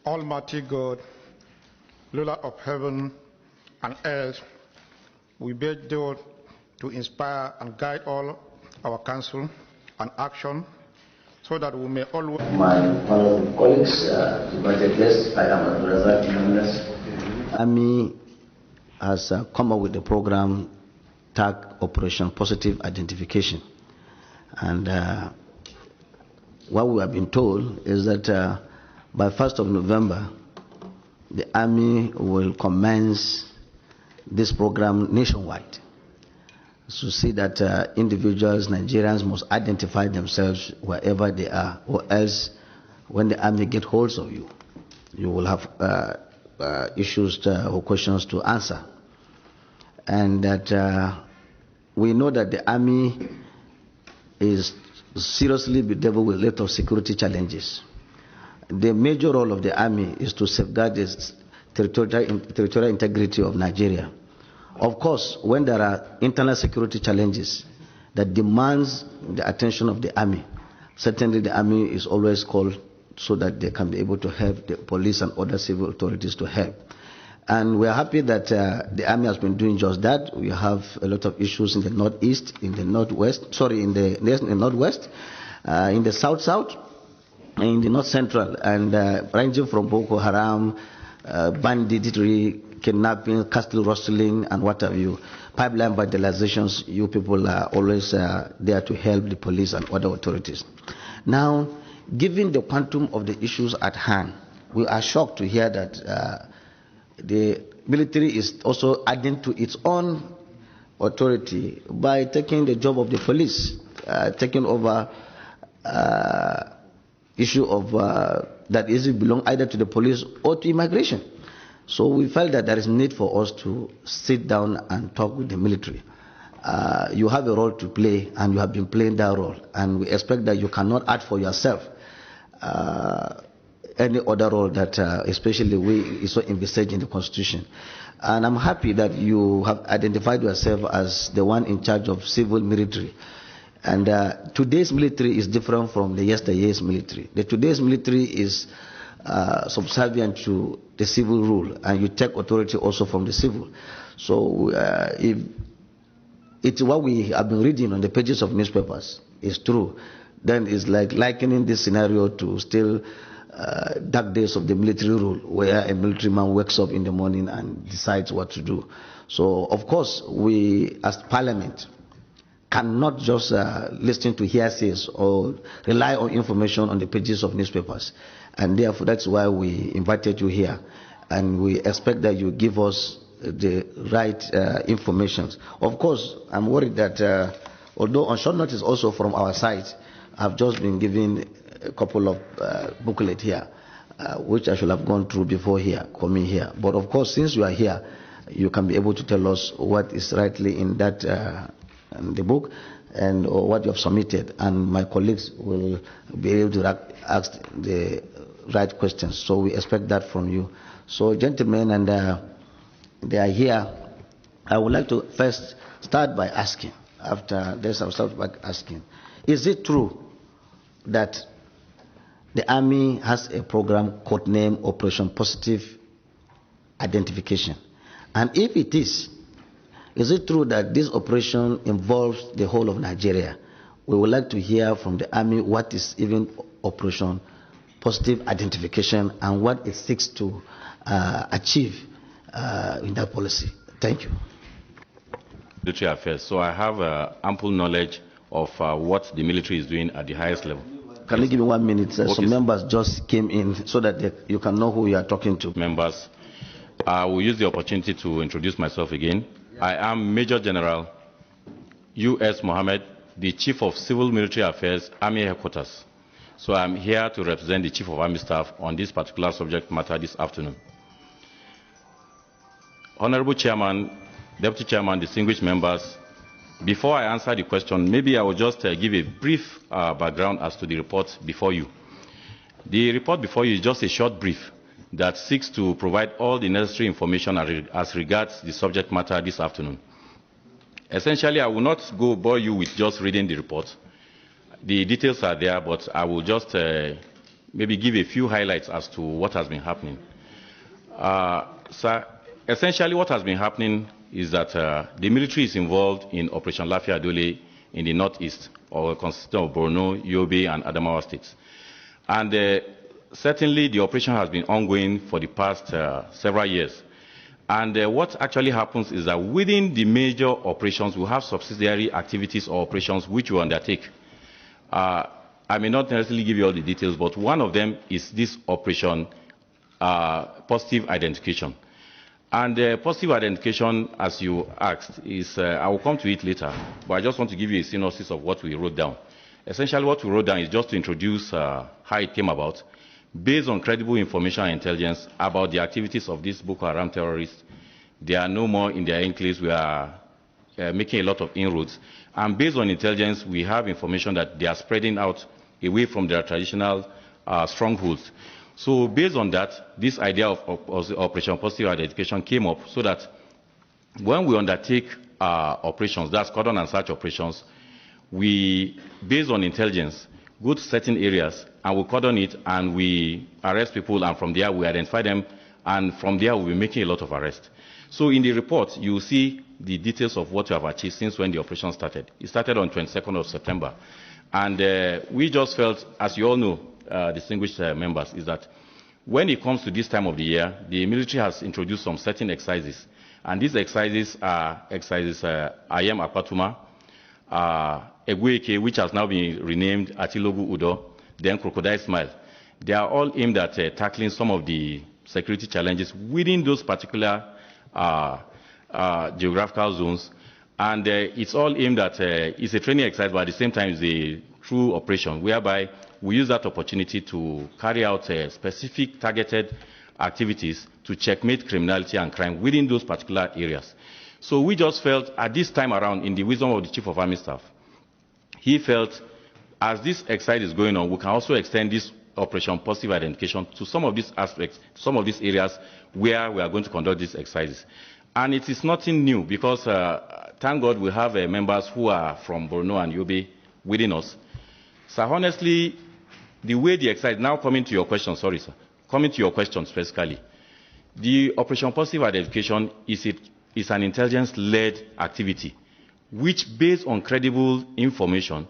Almighty God, ruler of heaven and earth, we beg thee to inspire and guide all our counsel and action so that we may always... My honorable colleagues, invited guests, I am Abdulrazak. Army has come up with a program tagged Operation Positive Identification. And what we have been told is that by 1st of November, the Army will commence this program nationwide. To see that individuals, Nigerians, must identify themselves wherever they are, or else when the Army gets hold of you, you will have issues or questions to answer. And that we know that the Army is seriously bedeviled with a lot of security challenges. The major role of the Army is to safeguard the territorial integrity of Nigeria. Of course, when there are internal security challenges that demands the attention of the Army, certainly the Army is always called so that they can be able to help the police and other civil authorities to help. And we are happy that the Army has been doing just that. We have a lot of issues in the northeast, in the northwest, in the northwest, in the south, in the north central, and ranging from Boko Haram, banditry, kidnapping, castle rustling, and what have you. Pipeline vandalizations, you people are always there to help the police and other authorities. Now, given the quantum of the issues at hand, we are shocked to hear that the military is also adding to its own authority by taking the job of the police, taking over issue of that is belong either to the police or to immigration. So we felt that there is need for us to sit down and talk with the military. You have a role to play, and you have been playing that role, and we expect that you cannot add for yourself any other role that especially we is so envisaged in the Constitution. And I'm happy that you have identified yourself as the one in charge of civil military. And today's military is different from the yesterday's military. Today's military is subservient to the civil rule, and you take authority also from the civil. So if it's what we have been reading on the pages of newspapers is true, then it's like likening this scenario to still dark days of the military rule, where a military man wakes up in the morning and decides what to do. So of course we as Parliament cannot just listen to hearsays or rely on information on the pages of newspapers. And therefore, that's why we invited you here. And we expect that you give us the right information. Of course, I'm worried that, although on short notice also from our side, I've just been given a couple of booklets here, which I should have gone through before coming here. But of course, since you are here, you can be able to tell us what is rightly in that in the book and what you have submitted, and my colleagues will be able to ask the right questions. So we expect that from you. So gentlemen, and they are here, I would like to first start by asking, after this I'll start by asking, is it true that the Army has a program codenamed Operation Positive Identification? And if it is it true that this operation involves the whole of Nigeria? We would like to hear from the Army what is even Operation Positive Identification and what it seeks to achieve in that policy. Thank you. Military affairs. So I have ample knowledge of what the military is doing at the highest level. Can you give me 1 minute? Okay. Some members just came in so that you can know who you are talking to. Members, I will use the opportunity to introduce myself again. I am Major General U.S. Mohammed, the Chief of Civil Military Affairs, Army Headquarters. So I'm here to represent the Chief of Army Staff on this particular subject matter this afternoon. Honorable Chairman, Deputy Chairman, distinguished members, before I answer the question, maybe I will just give a brief background as to the report before you. The report before you is just a short brief that seeks to provide all the necessary information as regards the subject matter this afternoon. Essentially, I will not bore you with just reading the report. The details are there, but I will just maybe give a few highlights as to what has been happening. So essentially what has been happening is that the military is involved in Operation Lafia Dole in the northeast, or consisting of Borno, Yobe, and Adamawa states. And certainly the operation has been ongoing for the past several years. And what actually happens is that within the major operations, we have subsidiary activities or operations which we undertake. I may not necessarily give you all the details, but one of them is this operation positive identification. And positive identification, as you asked, is, I will come to it later, but I just want to give you a synopsis of what we wrote down. Essentially what we wrote down is just to introduce how it came about, based on credible information and intelligence about the activities of these Boko Haram terrorists. They are no more in their enclaves. We are making a lot of inroads. And based on intelligence, we have information that they are spreading out away from their traditional strongholds. So based on that, this idea of Operation Positive Identification came up, so that when we undertake operations, that's cordon and search operations, we, based on intelligence, go to certain areas and we cordon it and we arrest people, and from there we identify them, and from there we'll be making a lot of arrests. So in the report, you will see the details of what we have achieved since when the operation started. It started on 22nd of September. And we just felt, as you all know, distinguished members, is that when it comes to this time of the year, the military has introduced some certain exercises. And these exercises are exercises Ayem Akpatuma, Egweke, which has now been renamed Atilogu Udo, then Crocodile Smile. They are all aimed at tackling some of the security challenges within those particular geographical zones. And it's all aimed at, it's a training exercise, but at the same time it's a true operation, whereby we use that opportunity to carry out specific targeted activities to checkmate criminality and crime within those particular areas. So we just felt, at this time around, in the wisdom of the Chief of Army Staff, he felt, as this exercise is going on, we can also extend this Operation Positive Identification to some of these aspects, some of these areas where we are going to conduct these exercises. And it is nothing new, because thank God we have members who are from Borno and Yobe within us. So honestly, the way the exercise, now coming to your question, sorry sir, coming to your question specifically, the Operation Positive Identification is an intelligence-led activity, which, based on credible information,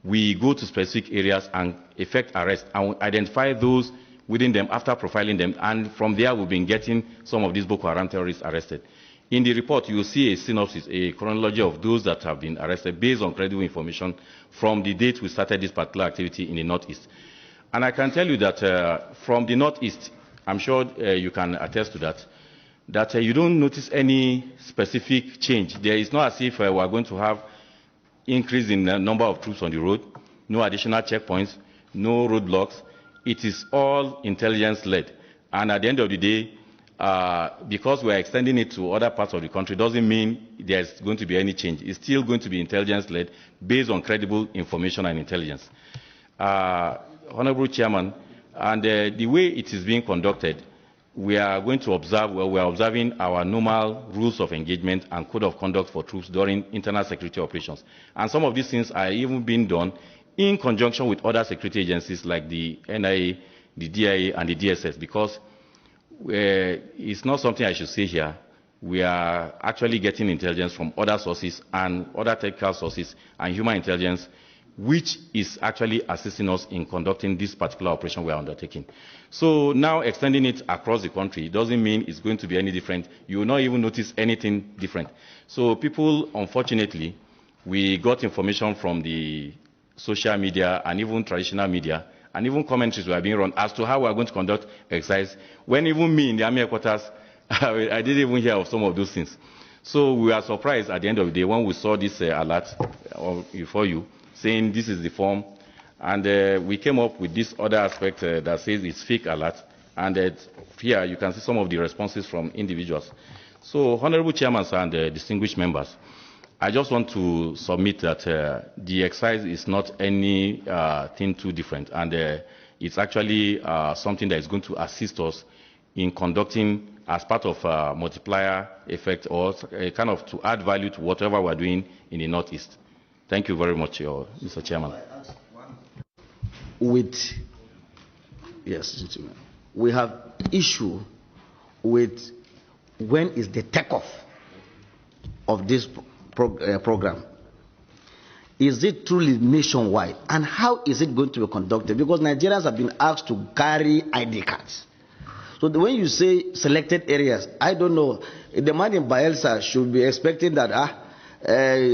we go to specific areas and effect arrest and identify those within them after profiling them, and from there we've been getting some of these Boko Haram terrorists arrested. In the report, you will see a synopsis, a chronology of those that have been arrested based on credible information from the date we started this particular activity in the Northeast. And I can tell you that from the Northeast, I'm sure you can attest to that, that you don't notice any specific change. There is not as if we are going to have increase in the number of troops on the road, no additional checkpoints, no roadblocks. It is all intelligence-led. And at the end of the day, because we are extending it to other parts of the country, doesn't mean there's going to be any change. It's still going to be intelligence-led based on credible information and intelligence. Honorable Chairman, and the way it is being conducted, we are going to observe, well, we are observing our normal rules of engagement and code of conduct for troops during internal security operations. And some of these things are even being done in conjunction with other security agencies like the NIA, the DIA, and the DSS, because it's not something I should say here. We are actually getting intelligence from other sources and other technical sources and human intelligence, which is actually assisting us in conducting this particular operation we are undertaking. So now extending it across the country doesn't mean it's going to be any different. You will not even notice anything different. So people, unfortunately, we got information from the social media and even traditional media, and even commentaries were being run as to how we are going to conduct exercise, when even me in the Army headquarters, I didn't even hear of some of those things. So we were surprised at the end of the day when we saw this alert for you, saying this is the form, and we came up with this other aspect that says it's fake alert, and here you can see some of the responses from individuals. So, Honorable Chairman and distinguished members, I just want to submit that the exercise is not anything too different, and it's actually something that is going to assist us in conducting as part of a multiplier effect, or kind of to add value to whatever we're doing in the Northeast. Thank you very much, Mr. Chairman. With Yes, we have issue with when is the takeoff of this program. Is it truly nationwide? And how is it going to be conducted? Because Nigerians have been asked to carry ID cards. So when you say selected areas, I don't know. The man in Bayelsa should be expecting that,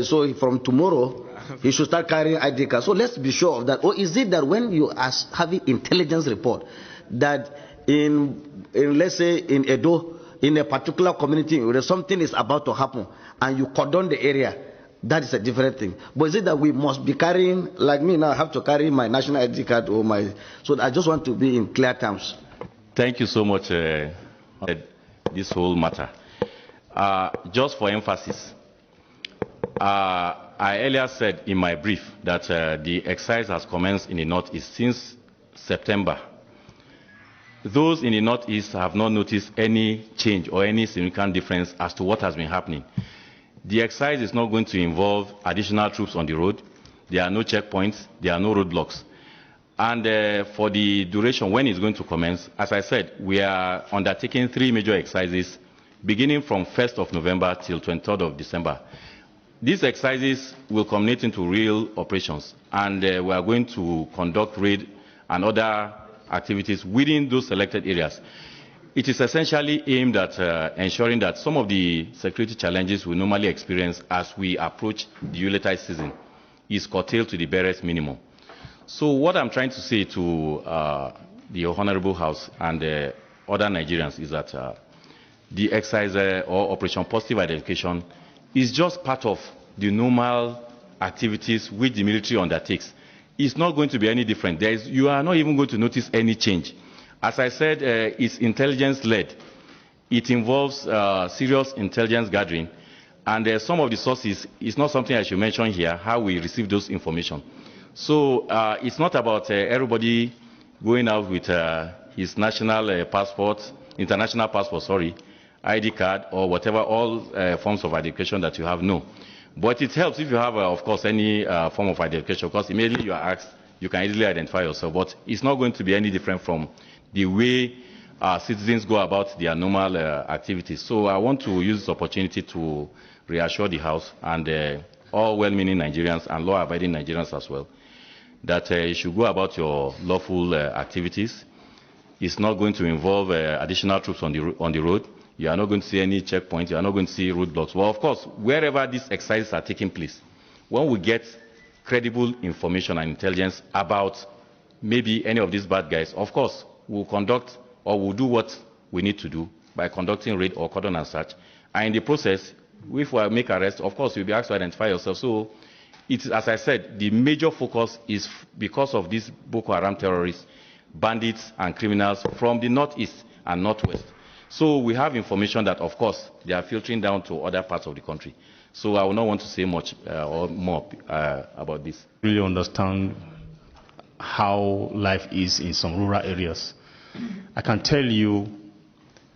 so from tomorrow, he should start carrying ID cards. So let's be sure of that. Or is it that when you are having intelligence report, that in let's say in Edo, in a particular community, where something is about to happen, and you cordon the area, that is a different thing. But is it that we must be carrying, like me now, I have to carry my national ID card or my... So I just want to be in clear terms. Thank you so much, this whole matter. Just for emphasis, I earlier said in my brief that the exercise has commenced in the Northeast since September. Those in the Northeast have not noticed any change or any significant difference as to what has been happening. The exercise is not going to involve additional troops on the road. There are no checkpoints. There are no roadblocks. And for the duration, when it's going to commence, as I said, we are undertaking 3 major exercises beginning from 1st of November till 23rd of December. These exercises will culminate into real operations, and we are going to conduct raid and other activities within those selected areas. It is essentially aimed at ensuring that some of the security challenges we normally experience as we approach the Yuletide season is curtailed to the barest minimum. So what I'm trying to say to the Honorable House and other Nigerians is that the exercise or Operation Positive Identification is just part of the normal activities which the military undertakes. It's not going to be any different. You are not even going to notice any change. As I said, it's intelligence-led. It involves serious intelligence gathering. And some of the sources, it's not something I should mention here, how we receive those information. So it's not about everybody going out with his national passport, international passport, sorry, ID card, or whatever, all forms of identification that you have, no. But it helps if you have, of course, any form of identification, because immediately you are asked, you can easily identify yourself. But it's not going to be any different from the way citizens go about their normal activities. So I want to use this opportunity to reassure the House and all well-meaning Nigerians and law-abiding Nigerians as well, that you should go about your lawful activities. It's not going to involve additional troops on the road. You are not going to see any checkpoints. You are not going to see roadblocks. Well, of course, wherever these exercises are taking place, when we get credible information and intelligence about maybe any of these bad guys, of course, we'll conduct or we'll do what we need to do by conducting raid or cordon and search. And in the process, if we make arrests, of course, you'll be asked to identify yourself. So, as I said, the major focus is because of these Boko Haram terrorists, bandits and criminals from the northeast and northwest. So we have information that, of course, they are filtering down to other parts of the country. So I will not want to say much or more about this. Really understand how life is in some rural areas. I can tell you,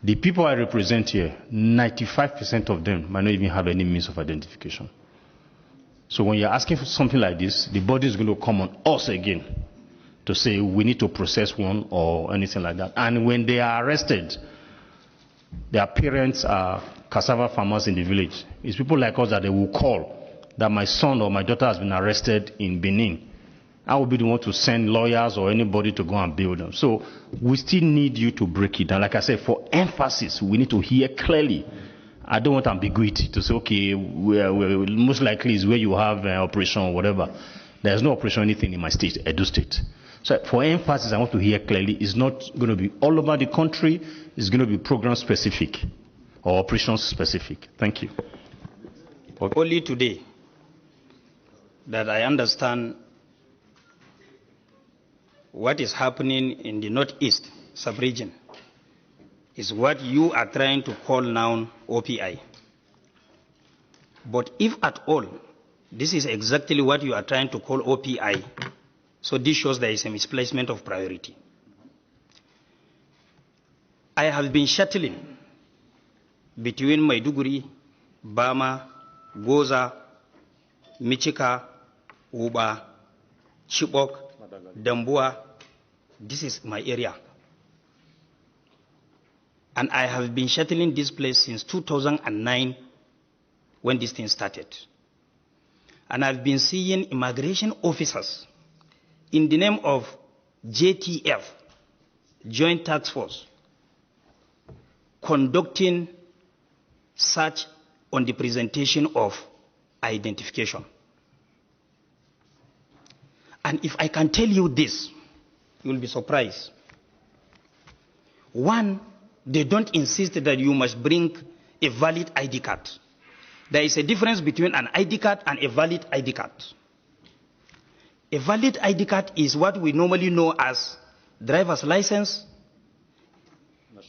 the people I represent here, 95% of them might not even have any means of identification. So when you're asking for something like this, the body is going to come on us again to say we need to process one or anything like that. And when they are arrested, their parents are cassava farmers in the village. It's people like us that they will call that my son or my daughter has been arrested in Benin. I will be the one to send lawyers or anybody to go and bail them. So we still need you to break it down. Like I said, for emphasis, we need to hear clearly. I don't want ambiguity to say, okay, we're most likely is where you have an operation or whatever. There's no operation anything in my state, Edo State. So for emphasis, I want to hear clearly, it's not going to be all over the country. It's going to be program specific or operation specific. Thank you. Only today that I understand what is happening in the Northeast sub-region is what you are trying to call now OPI. But if at all, this is exactly what you are trying to call OPI, so this shows there is a misplacement of priority. I have been shuttling between Maiduguri, Bama, Goza, Michika, Uba, Chibok, Dambua, this is my area. And I have been shuttling this place since 2009 when this thing started. And I've been seeing immigration officers in the name of JTF, Joint Task Force, conducting search on the presentation of identification. And if I can tell you this, you will be surprised. One, they don't insist that you must bring a valid ID card. There is a difference between an ID card and a valid ID card. A valid ID card is what we normally know as driver's license,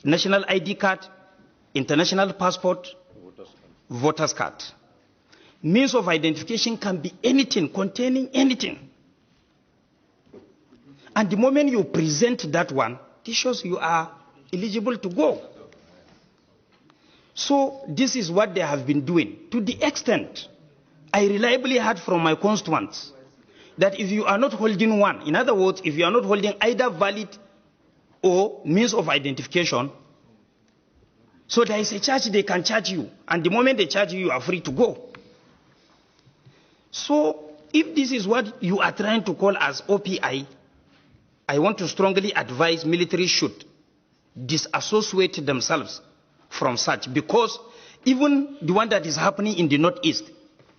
national ID card, international passport, voter's card. Means of identification can be anything, containing anything. And the moment you present that one, this shows you are eligible to go. So this is what they have been doing. To the extent, I reliably heard from my constituents that if you are not holding one, in other words, if you are not holding either valid or means of identification, so there is a charge they can charge you. And the moment they charge you, you are free to go. So if this is what you are trying to call as OPI, I want to strongly advise military should disassociate themselves from such, because even the one that is happening in the Northeast,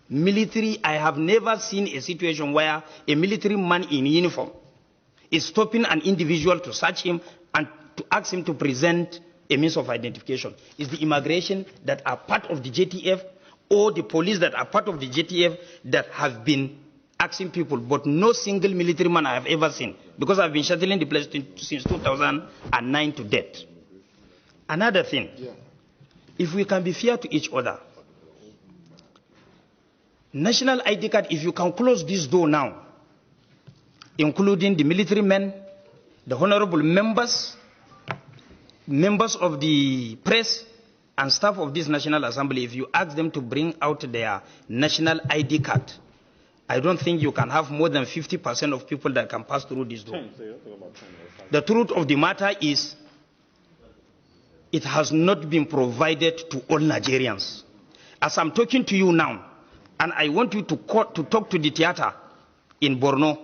military, I have never seen a situation where a military man in uniform is stopping an individual to search him and to ask him to present a means of identification. It's the immigration that are part of the JTF or the police that are part of the JTF that have been asking people, but no single military man I have ever seen, because I've been shuttling the place since 2009 to date. Another thing, if we can be fair to each other, national ID card, if you can close this door now, including the military men, the honorable members of the press, and staff of this National Assembly, if you ask them to bring out their national ID card, I don't think you can have more than 50% of people that can pass through this door. The truth of the matter is, it has not been provided to all Nigerians. As I'm talking to you now, and I want you to talk to the theater in Borno,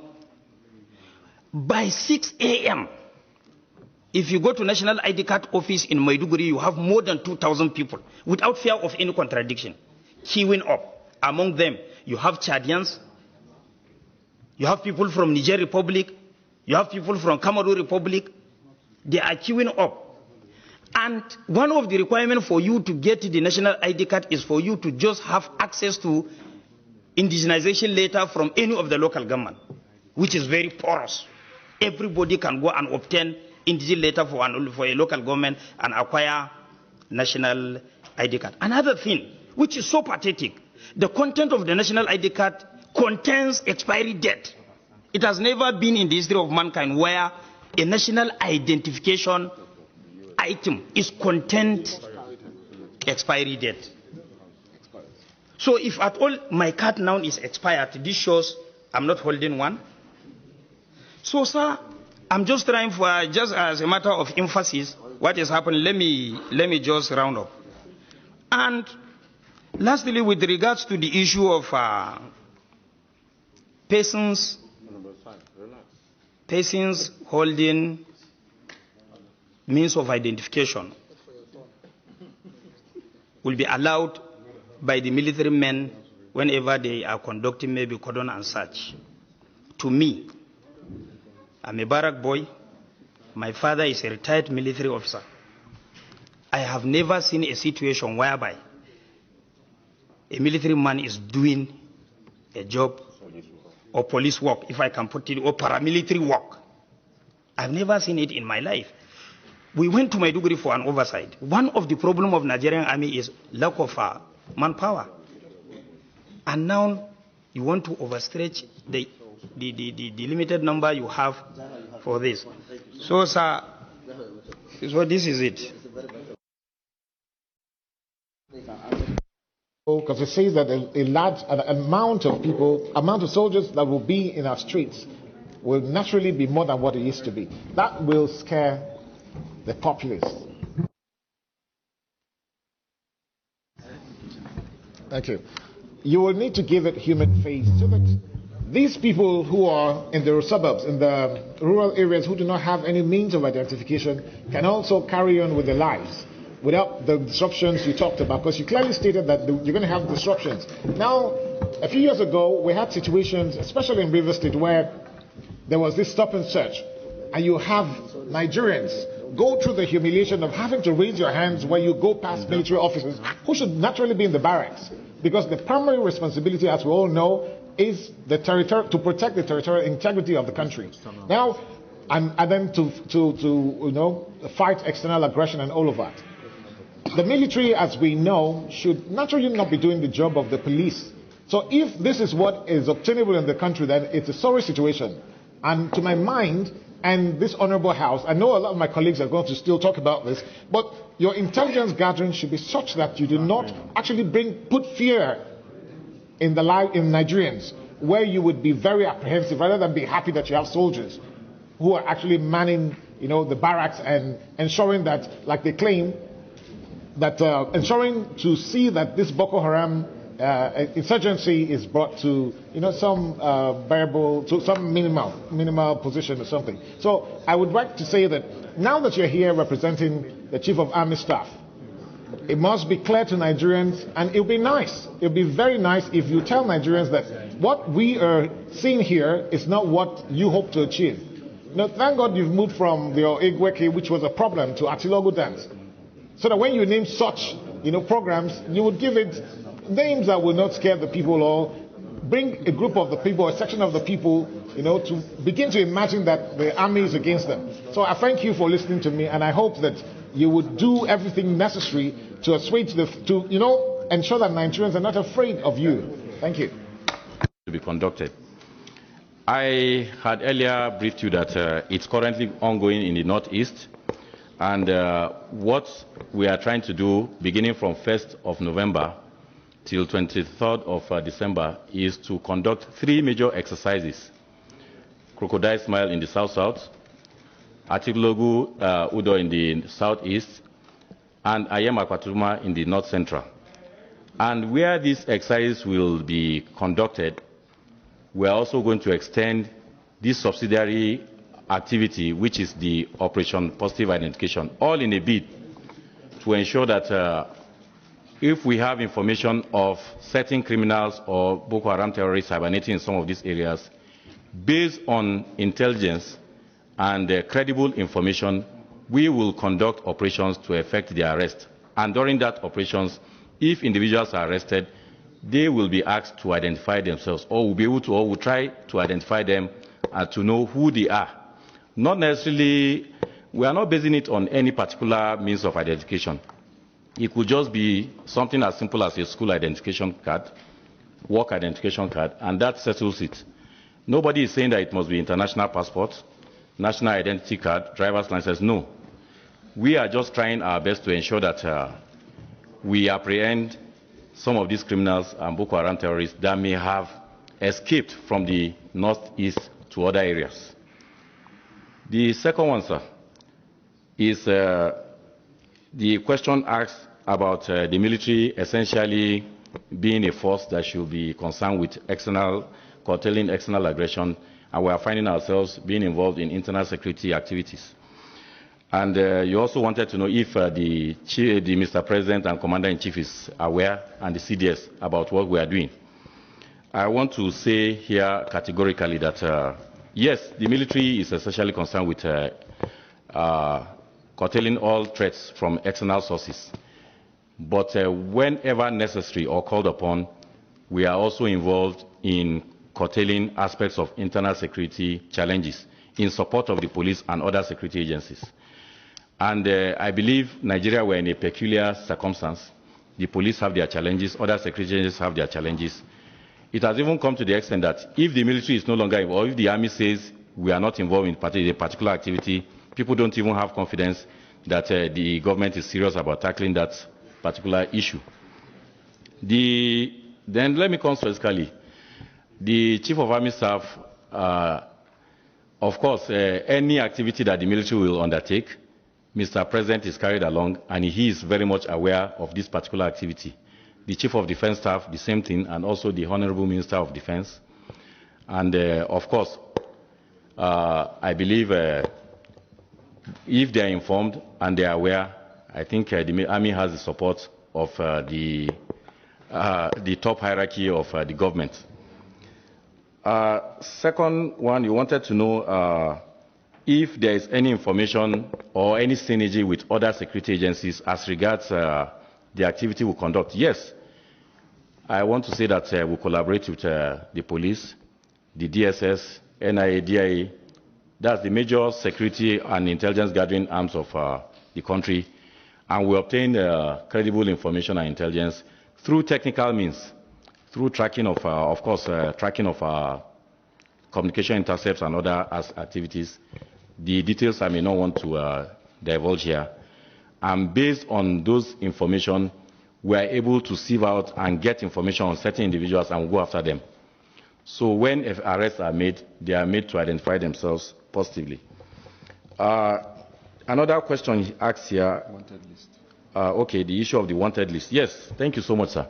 by 6 a.m., if you go to National ID card office in Maiduguri, you have more than 2,000 people, without fear of any contradiction, queuing up. Among them, you have Chadians, you have people from Niger Republic, you have people from Cameroon Republic. They are queuing up. And one of the requirements for you to get the national ID card is for you to just have access to indigenization letter from any of the local government, which is very porous. Everybody can go and obtain indigenous letter for a local government and acquire national ID card. Another thing, which is so pathetic, the content of the national ID card contains expiry date. It has never been in the history of mankind where a national identification item is content expiry date. So if at all my card now is expired, this shows I'm not holding one. So sir, I'm just trying for, just as a matter of emphasis, what is happening, let me just round up. And lastly, with regards to the issue of persons holding means of identification will be allowed by the military men whenever they are conducting maybe cordon and search. To me, I'm a barrack boy. My father is a retired military officer. I have never seen a situation whereby a military man is doing a job or police work, if I can put it, or paramilitary work. I've never seen it in my life. We went to Maiduguri for an oversight. One of the problems of Nigerian army is lack of manpower. And now you want to overstretch the limited number you have for this. So, sir, so this is it. Because it says that a large amount of people, amount of soldiers that will be in our streets will naturally be more than what it used to be. That will scare the populace. Thank you. You will need to give it human face so that these people who are in the suburbs, in the rural areas, who do not have any means of identification, can also carry on with their lives without the disruptions you talked about, because you clearly stated that you're going to have disruptions. Now, a few years ago, we had situations, especially in Rivers State, where there was this stop and search, and you have Nigerians go through the humiliation of having to raise your hands when you go past military officers who should naturally be in the barracks, because the primary responsibility, as we all know, is the to protect the territorial integrity of the country. Now, and then to fight external aggression and all of that. The military, as we know, should naturally not be doing the job of the police. So if this is what is obtainable in the country, then it's a sorry situation. And to my mind, and this honorable House, I know a lot of my colleagues are going to still talk about this, but your intelligence gathering should be such that you do not actually put fear in Nigerians, where you would be very apprehensive rather than be happy that you have soldiers who are actually manning, the barracks and ensuring that, like they claim, that ensuring to see that this Boko Haram insurgency is brought to some variable, to some minimal position or something. So I would like to say that now that you're here representing the Chief of Army Staff, it must be clear to Nigerians, and it would be nice. It would be very nice if you tell Nigerians that what we are seeing here is not what you hope to achieve. Thank God you've moved from the Igweke, which was a problem, to Atilogu dance, so that when you name such programs, you would give it names that will not scare the people or bring a group of the people, a section of the people, to begin to imagine that the army is against them. So I thank you for listening to me, and I hope that you would do everything necessary to assuage ensure that Nigerians are not afraid of you. Thank you. To be conducted. I had earlier briefed you that it's currently ongoing in the Northeast, and what we are trying to do, beginning from 1st of November till 23rd of December, is to conduct 3 major exercises. Crocodile Smile in the South-South, Atilogu Udo in the Southeast, and Ayem Akwatuma in the North-Central. And where these exercises will be conducted, we are also going to extend this subsidiary activity, which is the Operation Positive Identification, all in a bid to ensure that if we have information of certain criminals or Boko Haram terrorists hibernating in some of these areas, based on intelligence and credible information, we will conduct operations to effect their arrest. And during that operations, if individuals are arrested, they will be asked to identify themselves, or will be able to, or will try to identify them to know who they are. Not necessarily, we are not basing it on any particular means of identification. It could just be something as simple as a school identification card, work identification card, and that settles it. Nobody is saying that it must be international passport, national identity card, driver's license. No. We are just trying our best to ensure that we apprehend some of these criminals and Boko Haram terrorists that may have escaped from the northeast to other areas. The second one, sir, is the question asked about the military essentially being a force that should be concerned with curtailing external aggression, and we are finding ourselves being involved in internal security activities. And you also wanted to know if the Mr. President and Commander-in-Chief is aware, and the CDS, about what we are doing. I want to say here categorically that, yes, the military is essentially concerned with curtailing all threats from external sources. But whenever necessary or called upon, we are also involved in curtailing aspects of internal security challenges in support of the police and other security agencies. And I believe Nigeria were in a peculiar circumstance. The police have their challenges, other security agencies have their challenges. It has even come to the extent that if the military is no longer involved, or if the army says we are not involved in a particular activity, people don't even have confidence that the government is serious about tackling that particular issue. Then let me come specifically. The Chief of Army Staff Of course, any activity that the military will undertake, Mr. President is carried along, and he is very much aware of this particular activity. The Chief of Defense Staff, the same thing, and also the Honorable Minister of Defense. And of course, I believe if they are informed and they are aware, I think the Army has the support of the top hierarchy of the government. Second one, you wanted to know if there is any information or any synergy with other security agencies as regards the activity we conduct. Yes, I want to say that we collaborate with the police, the DSS, NIA, DIA. That's the major security and intelligence gathering arms of the country. And we obtain credible information and intelligence through technical means, through tracking of course, tracking of communication intercepts and other activities. The details I may not want to divulge here. And based on those information, we are able to sieve out and get information on certain individuals and go after them. So when arrests are made, they are made to identify themselves positively. Another question he asks here. Wanted list. Okay, the issue of the wanted list. Yes, thank you so much, sir.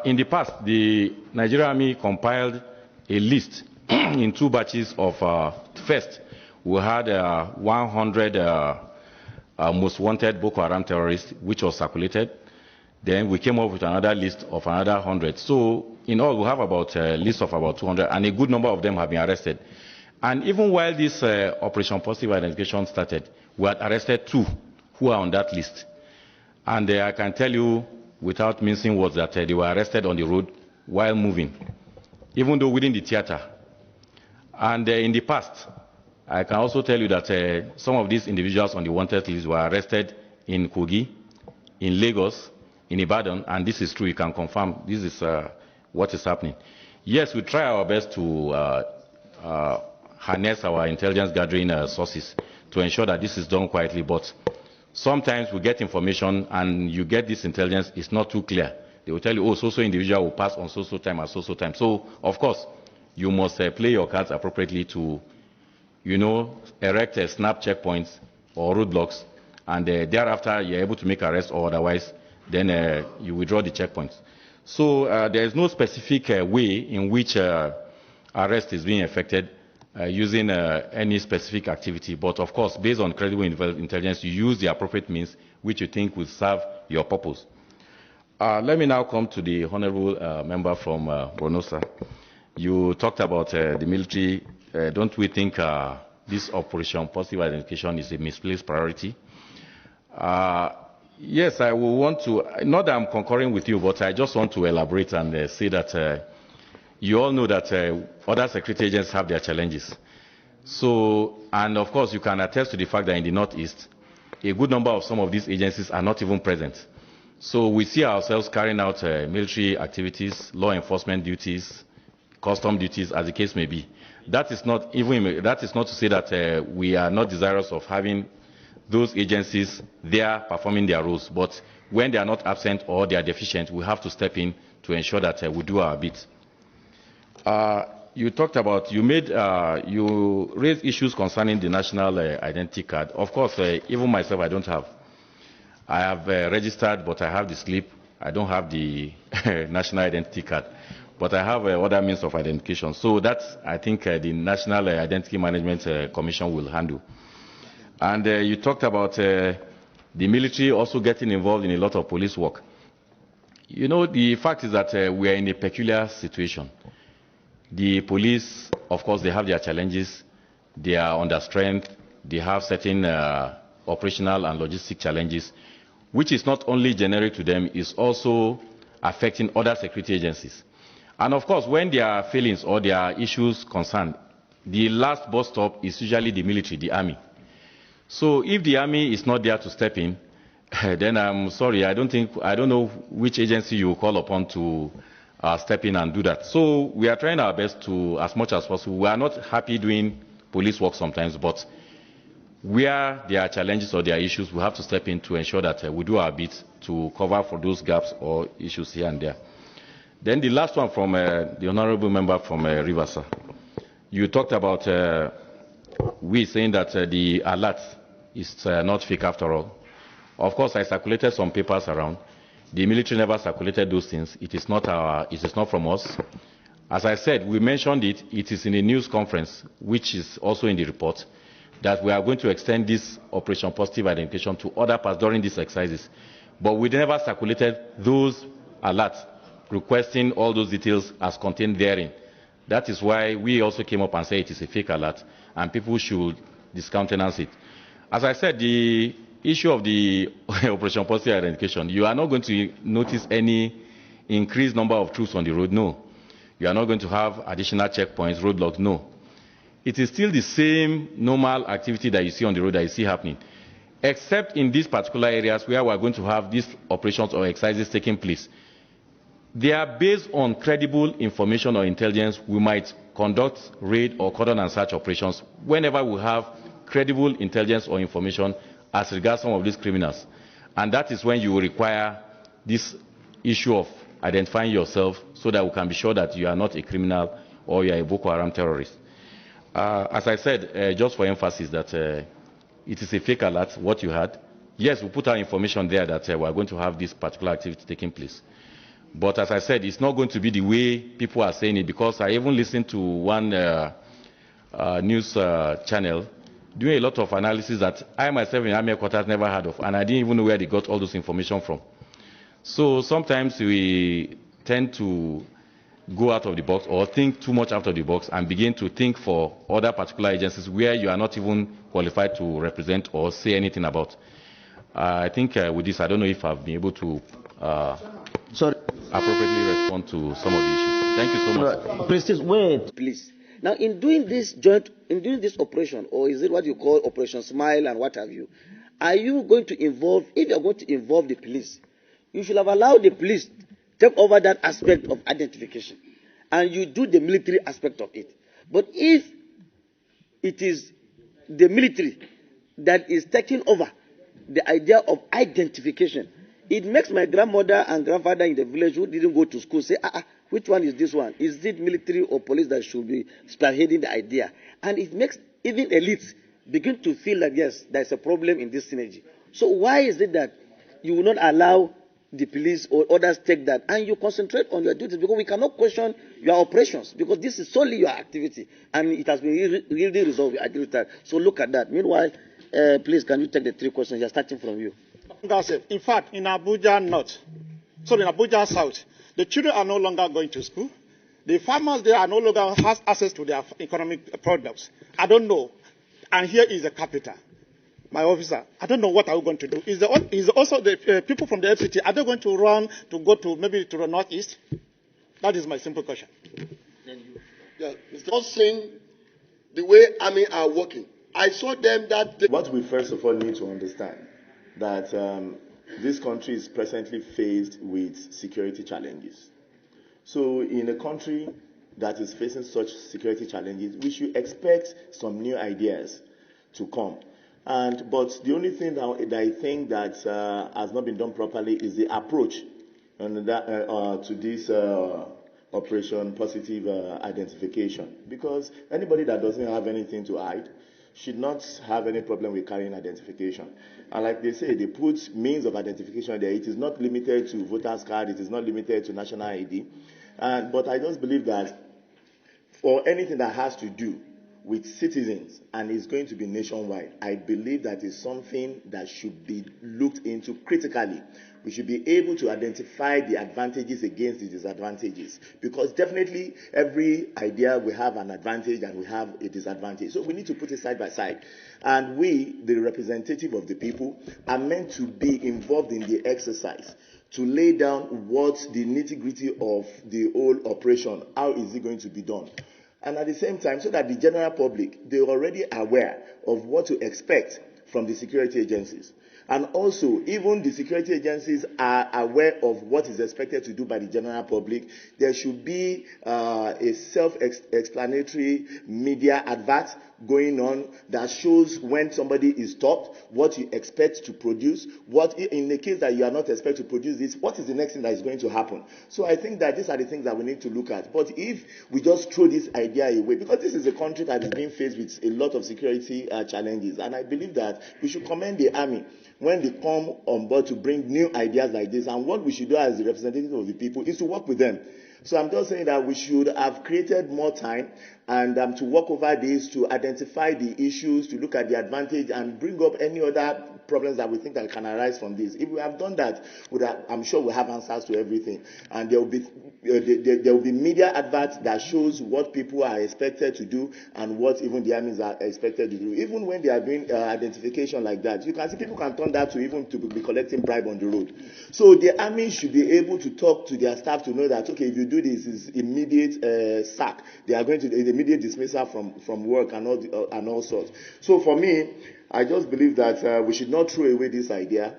In the past, the Nigerian Army compiled a list in 2 batches of, first, we had 100 most wanted Boko Haram terrorists, which was circulated. Then we came up with another list of another 100. So in all, we have about a list of about 200, and a good number of them have been arrested. And even while this Operation Positive Identification started, we had arrested 2 who are on that list. And I can tell you, without mincing words, that they were arrested on the road while moving, even though within the theater. And in the past, I can also tell you that some of these individuals on the wanted list were arrested in Kogi, in Lagos, in Ibadan, and this is true. You can confirm this is what is happening. Yes, we try our best to harness our intelligence gathering sources to ensure that this is done quietly, but sometimes we get information and you get this intelligence, it's not too clear. They will tell you, oh, so-so individual will pass on so-so time and so-so time. So, of course, you must play your cards appropriately to, you know, erect snap checkpoints or roadblocks, and thereafter you're able to make arrests, or otherwise, then you withdraw the checkpoints. So there is no specific way in which arrest is being effected using any specific activity. But of course, based on credible intelligence, you use the appropriate means which you think will serve your purpose. Let me now come to the honorable member from Borno, sir. You talked about the military. Don't we think this Operation Positive Identification is a misplaced priority? Yes, I will want to, not that I'm concurring with you, but I just want to elaborate and say that you all know that other security agencies have their challenges. So, and of course, you can attest to the fact that in the Northeast, a good number of some of these agencies are not even present. So we see ourselves carrying out military activities, law enforcement duties, custom duties, as the case may be. That is not to say that we are not desirous of having those agencies there performing their roles, but when they are not absent or they are deficient, we have to step in to ensure that we do our bit. You talked about, you raised issues concerning the national identity card. Of course, even myself, I don't have. I have registered, but I have the slip. I don't have the national identity card, but I have other means of identification. So that's, I think, the National Identity Management Commission will handle. And you talked about the military also getting involved in a lot of police work. You know, the fact is that we are in a peculiar situation. The police, of course, they have their challenges. They are under strength. They have certain operational and logistic challenges, which is not only generic to them, is also affecting other security agencies. And of course, when there are failings or there are issues concerned, the last bus stop is usually the military, the army. So if the army is not there to step in, then I'm sorry, I don't know which agency you will call upon to step in and do that. So we are trying our best to, as much as possible. We are not happy doing police work sometimes, but where there are challenges or there are issues, we have to step in to ensure that we do our bit to cover for those gaps or issues here and there. Then the last one from the honorable member from Rivers, sir. You talked about we saying that the alert is not fake after all. Of course, I circulated some papers around. The military never circulated those things. It is not from us. As I said, we mentioned it. It is in a news conference, which is also in the report, that we are going to extend this Operation Positive Identification to other parts during these exercises. But we never circulated those alerts requesting all those details as contained therein. That is why we also came up and said it is a fake alert and people should discountenance it. As I said, the issue of the Operation Positive Identification, you are not going to notice any increased number of troops on the road, no. You are not going to have additional checkpoints, roadblocks, no. It is still the same normal activity that you see on the road that you see happening, except in these particular areas where we are going to have these operations or exercises taking place. They are based on credible information or intelligence. We might conduct raid or cordon and search operations whenever we have credible intelligence or information as regards some of these criminals. And that is when you will require this issue of identifying yourself so that we can be sure that you are not a criminal or you are a Boko Haram terrorist. As I said, just for emphasis, that it is a fake alert, what you had. Yes, we put our information there that we are going to have this particular activity taking place. But as I said, it's not going to be the way people are saying it, because I even listened to one news channel doing a lot of analysis that I myself in Army Headquarters never heard of, and I didn't even know where they got all those information from. So sometimes we tend to go out of the box or think too much out of the box and begin to think for other particular agencies where you are not even qualified to represent or say anything about. I think with this, I don't know if I've been able to appropriately respond to some of the issues. Thank you so much. Please, wait, please. Now, in doing this operation, or is it what you call Operation Smile and what have you, are you going to involve, if you're going to involve the police, you should have allowed the police to take over that aspect of identification, and you do the military aspect of it. But if it is the military that is taking over the idea of identification, it makes my grandmother and grandfather in the village who didn't go to school say, which one is this one? Is it military or police that should be spearheading the idea? And it makes even elites begin to feel that, yes, there's a problem in this synergy. So why is it that you will not allow the police or others take that and you concentrate on your duties? Because we cannot question your operations, because this is solely your activity and it has been really resolved. I agree with that. So look at that. Meanwhile, please, can you take the three questions? You're starting from you. In fact, in Abuja North, in Abuja South, the children are no longer going to school. The farmers there are no longer has access to their economic products. I don't know. And here is the capital. My officer, I don't know what are we going to do. Is also the people from the FCT, are they going to run to go to maybe to the northeast? That is my simple question. Yeah, Mr. Just saying the way army are working. I saw them that day. What we first of all need to understand that this country is presently faced with security challenges. So in a country that is facing such security challenges, we should expect some new ideas to come. But the only thing that I think that has not been done properly is the approach to this Operation Positive Identification. Because anybody that doesn't have anything to hide should not have any problem with carrying identification. And like they say, they put means of identification there. It is not limited to voter's card. It is not limited to national ID. But I just believe that for anything that has to do with citizens and is going to be nationwide, I believe that is something that should be looked into critically. We should be able to identify the advantages against the disadvantages, because definitely every idea we have an advantage and we have a disadvantage. So we need to put it side by side. And we, the representative of the people, are meant to be involved in the exercise to lay down what the nitty-gritty of the whole operation, how is it going to be done. And at the same time, so that the general public, they're already aware of what to expect from the security agencies. And also, even the security agencies are aware of what is expected to do by the general public. There should be a self-explanatory media advert going on that shows when somebody is stopped, what you expect to produce, what in the case that you are not expected to produce this, what is the next thing that is going to happen. So I think that these are the things that we need to look at. But if we just throw this idea away, because this is a country that is being faced with a lot of security challenges, and I believe that we should commend the army when they come on board to bring new ideas like this. And what we should do as the representative of the people is to work with them. So I'm just saying that we should have created more time and to work over this, to identify the issues, to look at the advantage and bring up any other problems that we think that can arise from this. If we have done that, I'm sure we'll have answers to everything. And there will be media adverts that shows what people are expected to do and what even the armies are expected to do. Even when they are doing identification like that, you can see people can turn that to even to be collecting bribe on the road. So the army should be able to talk to their staff to know that, okay, if you do this, is immediate sack. They are going to immediate dismissal from work and all sorts. So for me, I just believe that we should not throw away this idea.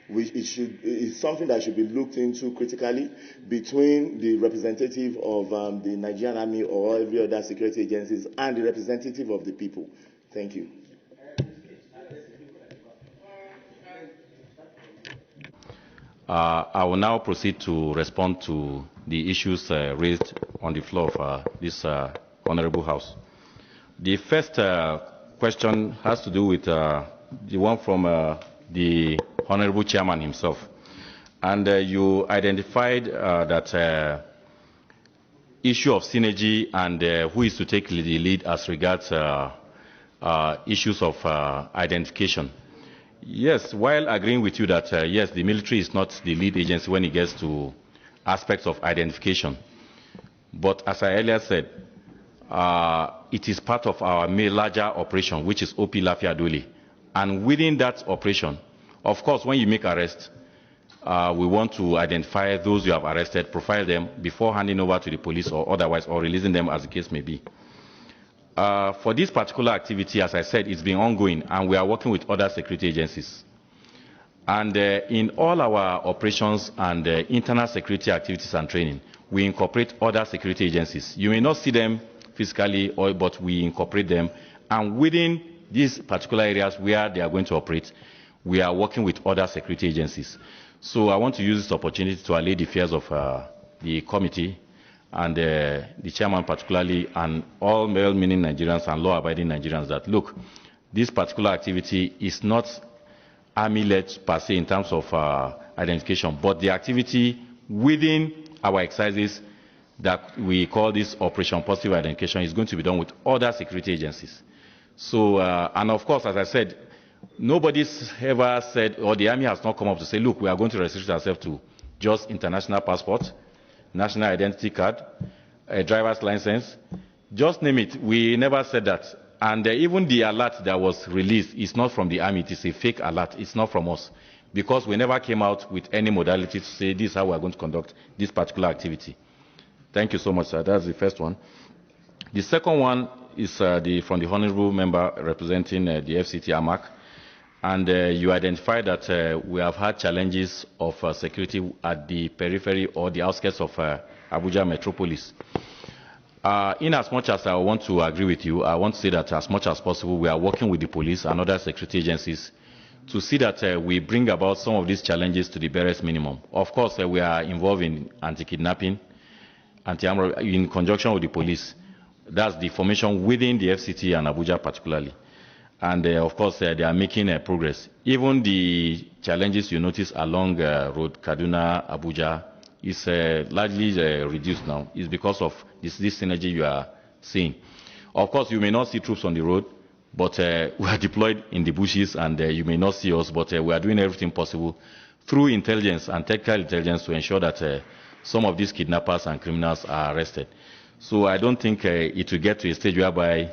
It's something that should be looked into critically between the representative of the Nigerian Army or every other security agencies and the representative of the people. Thank you. I will now proceed to respond to the issues raised on the floor of this Honorable House. The first question has to do with the one from the Honorable Chairman himself. And you identified that issue of synergy and who is to take the lead as regards issues of identification. Yes, while agreeing with you that, yes, the military is not the lead agency when it gets to aspects of identification. But as I earlier said, it is part of our larger operation, which is OP Lafia Dole. And within that operation, of course, when you make arrest, we want to identify those you have arrested, profile them before handing over to the police or otherwise, or releasing them as the case may be. For this particular activity, as I said, it's been ongoing, and we are working with other security agencies. And in all our operations and internal security activities and training, we incorporate other security agencies. You may not see them physically, but we incorporate them. And within these particular areas where they are going to operate, we are working with other security agencies. So I want to use this opportunity to allay the fears of the committee and the chairman particularly, and all well-meaning Nigerians and law-abiding Nigerians that, look, this particular activity is not army-led per se in terms of identification, but the activity within our exercises that we call this Operation Positive Identification is going to be done with other security agencies. So, and of course, as I said, nobody's ever said, or the army has not come up to say, look, we are going to restrict ourselves to just international passport, national identity card, a driver's license, just name it. We never said that. And even the alert that was released is not from the army. It is a fake alert. It's not from us. Because we never came out with any modality to say this is how we are going to conduct this particular activity. Thank you so much, sir. That's the first one. The second one is from the honorable member representing the FCT AMAC. And you identified that we have had challenges of security at the periphery or the outskirts of Abuja metropolis. In as much as I want to agree with you, I want to say that as much as possible, we are working with the police and other security agencies to see that we bring about some of these challenges to the barest minimum. Of course, we are involved in anti-kidnapping, in conjunction with the police. That's the formation within the FCT and Abuja particularly. And of course, they are making progress. Even the challenges you notice along road Kaduna, Abuja, is largely reduced now. It's because of this synergy you are seeing. Of course, you may not see troops on the road, but we are deployed in the bushes, and you may not see us, but we are doing everything possible through intelligence and technical intelligence to ensure that some of these kidnappers and criminals are arrested. So I don't think it will get to a stage whereby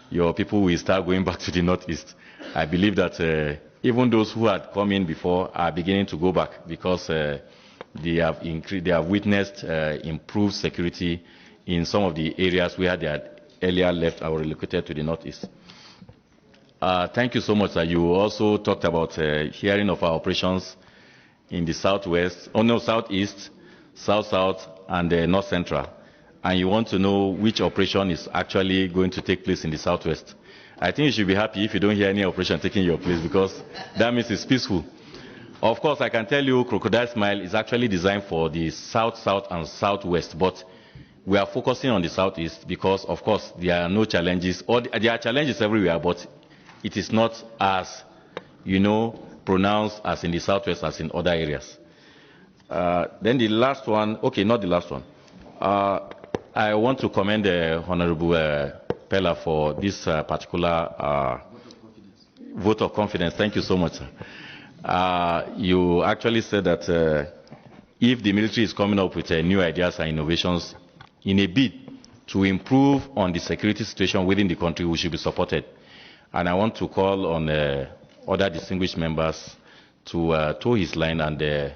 your people will start going back to the northeast. I believe that even those who had come in before are beginning to go back because they have witnessed improved security in some of the areas where they had earlier left or relocated to the northeast. Thank you so much. You also talked about hearing of our operations in the southwest, southeast, south-south, and north central. And you want to know which operation is actually going to take place in the southwest. I think you should be happy if you don't hear any operation taking your place, because that means it's peaceful. Of course, I can tell you Crocodile Smile is actually designed for the south, south, and southwest, but we are focusing on the southeast because, of course, there are no challenges, or there are challenges everywhere, but it is not as, pronounced as in the southwest as in other areas. Then the last one, okay, not the last one. I want to commend the Honorable Pella for this particular vote of confidence. Thank you so much, sir. You actually said that if the military is coming up with new ideas and innovations in a bid to improve on the security situation within the country, we should be supported. And I want to call on other distinguished members to toe his line and,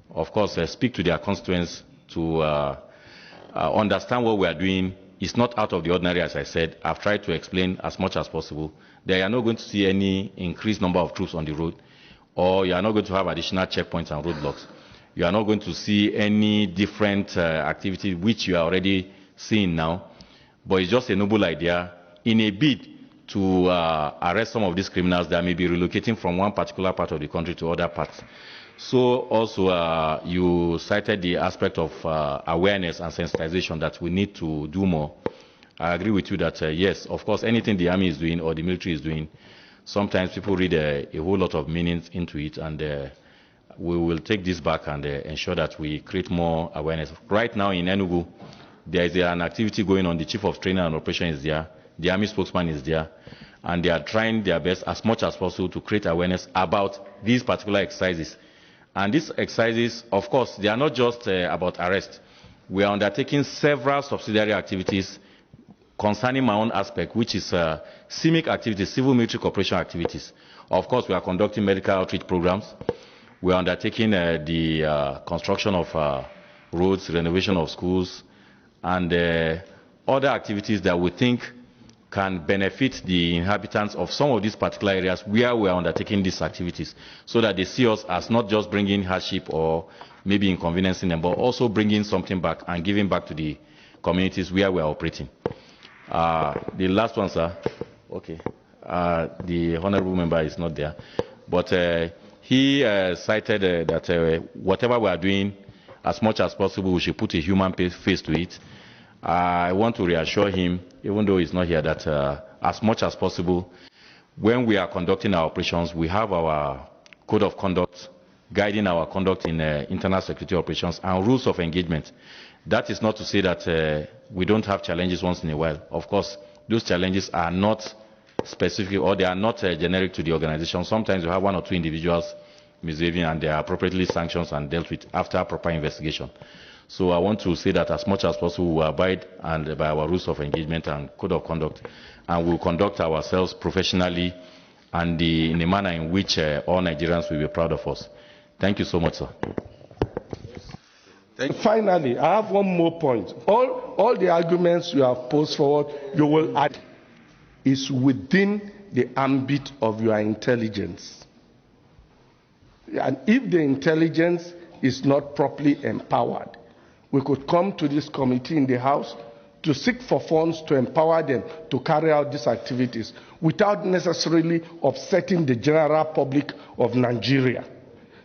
of course, speak to their constituents to understand what we are doing. It's not out of the ordinary, as I said. I've tried to explain as much as possible. They are not going to see any increased number of troops on the road, or you are not going to have additional checkpoints and roadblocks. You are not going to see any different activity which you are already seeing now. But it's just a noble idea in a bid to arrest some of these criminals that may be relocating from one particular part of the country to other parts. So also you cited the aspect of awareness and sensitization that we need to do more. I agree with you that yes, of course, anything the army is doing or the military is doing, sometimes people read a whole lot of meanings into it, and we will take this back and ensure that we create more awareness. Right now in Enugu, there is an activity going on. The Chief of Training and Operation is there. The Army spokesman is there. And they are trying their best as much as possible to create awareness about these particular exercises. And these exercises, of course, they are not just about arrest. We are undertaking several subsidiary activities concerning my own aspect, which is CIMIC activities, civil military cooperation activities. Of course, we are conducting medical outreach programs. We are undertaking the construction of roads, renovation of schools, and other activities that we think can benefit the inhabitants of some of these particular areas where we are undertaking these activities, so that they see us as not just bringing hardship or maybe inconveniencing them, but also bringing something back and giving back to the communities where we are operating. The last one, sir. Okay. The honorable member is not there. But he cited that whatever we are doing, as much as possible, we should put a human face to it. I want to reassure him, even though he's not here, that as much as possible, when we are conducting our operations, we have our code of conduct guiding our conduct in internal security operations and rules of engagement. That is not to say that we don't have challenges once in a while. Of course, those challenges are not specific, or they are not generic to the organization. Sometimes you have one or two individuals misbehaving and they are appropriately sanctioned and dealt with after proper investigation. So I want to say that as much as possible we abide by our rules of engagement and code of conduct, and we'll conduct ourselves professionally and in a manner in which all Nigerians will be proud of us. Thank you so much, sir. Finally, I have one more point. All the arguments you have posed forward, you will add, is within the ambit of your intelligence. And if the intelligence is not properly empowered, we could come to this committee in the House to seek for funds to empower them to carry out these activities without necessarily upsetting the general public of Nigeria.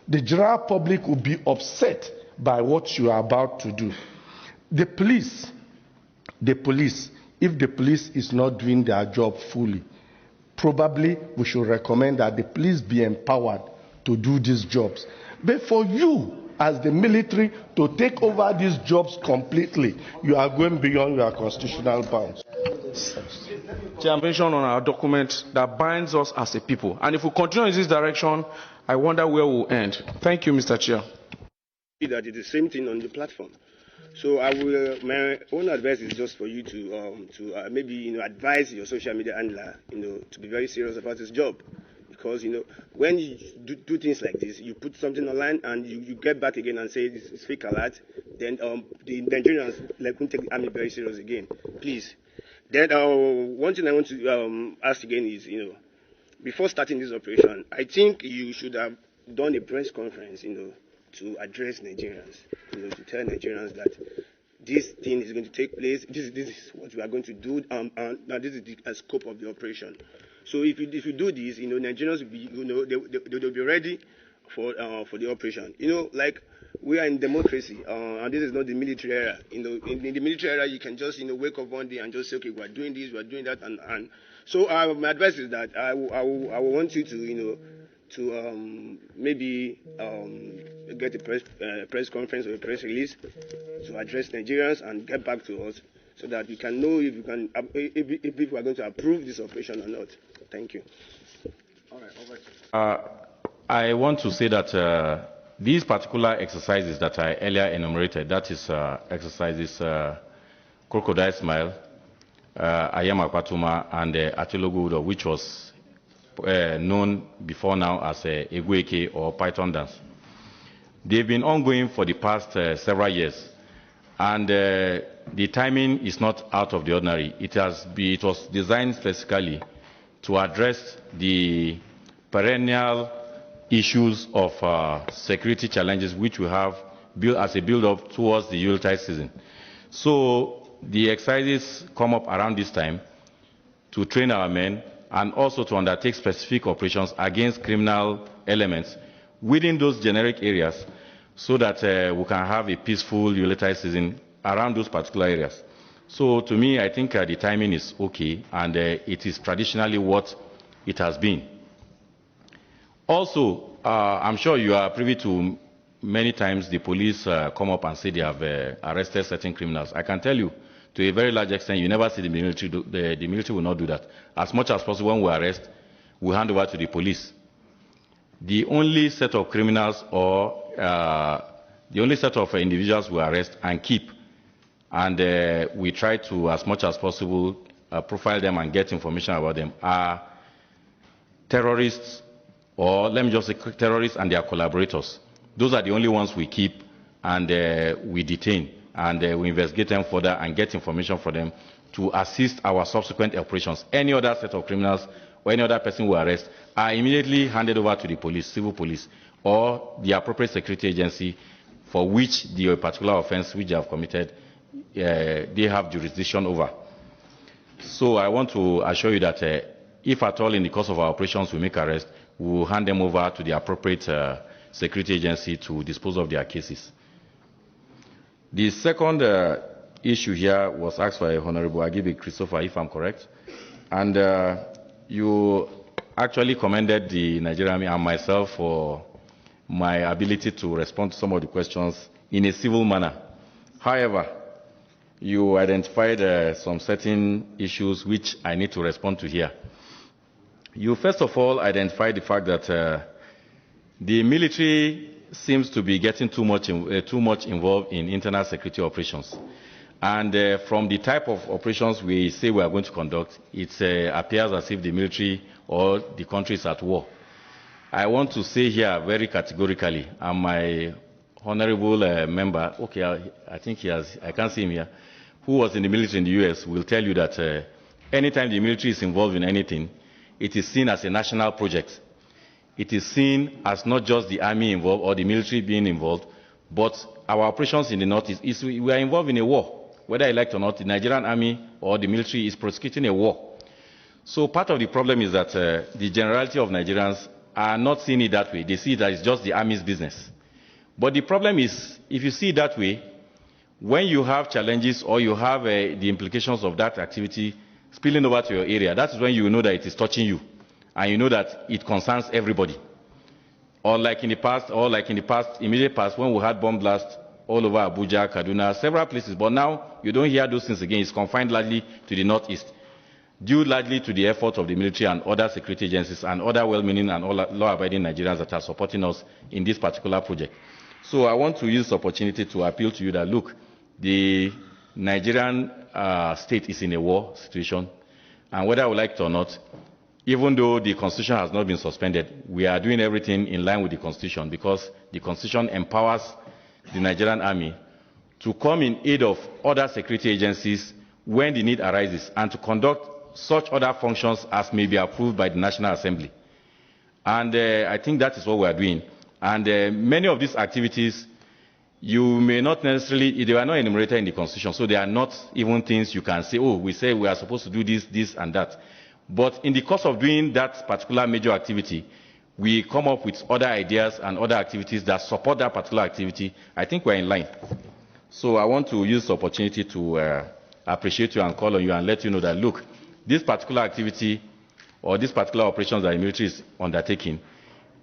The general public will be upset by what you are about to do. The police, if the police is not doing their job fully, probably we should recommend that the police be empowered to do these jobs. But for you, as the military, to take over these jobs completely, you are going beyond your constitutional bounds. Mention on our document that binds us as a people. And if we continue in this direction, I wonder where we'll end. Thank you, Mr. Chair. That is the same thing on the platform. So I will. My own advice is just for you to maybe advise your social media handler to be very serious about his job. Because when you do things like this, you put something online and you get back again and say this is fake alert, then the Nigerians won't take the army very serious again. Please. Then one thing I want to ask again is, before starting this operation, I think you should have done a press conference, to address Nigerians, to tell Nigerians that this thing is going to take place. This is what we are going to do, and now this is the scope of the operation. So if you do this, Nigerians will be, they'll be ready for the operation. Like we are in democracy, and this is not the military era. In the military era, you can just wake up one day and just say, okay, we are doing this, we are doing that, and so my advice is that I will want you to maybe get a press conference or a press release to address Nigerians and get back to us so that we can know if we are going to approve this operation or not. Thank you. All right, over. I want to say that these particular exercises that I earlier enumerated, that is exercises Crocodile Smile, Ayama Patuma, and Atilogudo, which was known before now as Egweke or Python dance. They've been ongoing for the past several years, and the timing is not out of the ordinary. It was designed specifically to address the perennial issues of security challenges which we have built as a build-up towards the Yuletide season. So the exercises come up around this time to train our men and also to undertake specific operations against criminal elements within those generic areas so that we can have a peaceful Yuletide season around those particular areas. So to me, I think the timing is okay, and it is traditionally what it has been. Also, I'm sure you are privy to many times the police come up and say they have arrested certain criminals. I can tell you, to a very large extent, you never see the military the military will not do that. As much as possible, when we arrest, we hand over to the police. The only set of criminals or the only set of individuals we arrest and keep, and we try to, as much as possible, profile them and get information about them, are terrorists, or let me just say terrorists and their collaborators. Those are the only ones we keep and we detain, and we investigate them further and get information from them to assist our subsequent operations. Any other set of criminals or any other person we arrest are immediately handed over to the police, civil police, or the appropriate security agency for which the particular offense which they have committed, they have jurisdiction over. So I want to assure you that if at all in the course of our operations we make arrests, we will hand them over to the appropriate security agency to dispose of their cases. The second issue here was asked by Honorable Agibi Christopher, if I'm correct. And you actually commended the Nigerian Army and myself for my ability to respond to some of the questions in a civil manner. However, you identified some certain issues which I need to respond to here. You first of all identified the fact that the military seems to be getting too much involved in internal security operations. And from the type of operations we say we are going to conduct, it appears as if the military or the country is at war. I want to say here very categorically, and my honorable member, okay, I think he has, I can't see him here, who was in the military in the US, will tell you that anytime the military is involved in anything, it is seen as a national project. It is seen as not just the army involved or the military being involved, but our operations in the north is we are involved in a war. Whether I like it or not, the Nigerian army or the military is prosecuting a war. So part of the problem is that the generality of Nigerians are not seeing it that way. They see that it's just the army's business. But the problem is, if you see it that way, when you have challenges or you have the implications of that activity spilling over to your area, that is when you know that it is touching you, and you know that it concerns everybody. Or like in the past, immediate past, when we had bomb blasts all over Abuja, Kaduna, several places, but now you don't hear those things again. It's confined largely to the northeast, due largely to the effort of the military and other security agencies and other well-meaning and law-abiding Nigerians that are supporting us in this particular project. So I want to use this opportunity to appeal to you that, look, the Nigerian state is in a war situation, and whether we like it or not, even though the Constitution has not been suspended, we are doing everything in line with the Constitution, because the Constitution empowers the Nigerian Army to come in aid of other security agencies when the need arises and to conduct such other functions as may be approved by the National Assembly. And I think that is what we are doing. And many of these activities, you may not necessarily, they are not enumerated in the Constitution, so they are not even things you can say, oh, we say we are supposed to do this, this, and that. But in the course of doing that particular major activity, we come up with other ideas and other activities that support that particular activity. I think we're in line. So I want to use this opportunity to appreciate you and call on you and let you know that, look, this particular activity or this particular operations that the military is undertaking,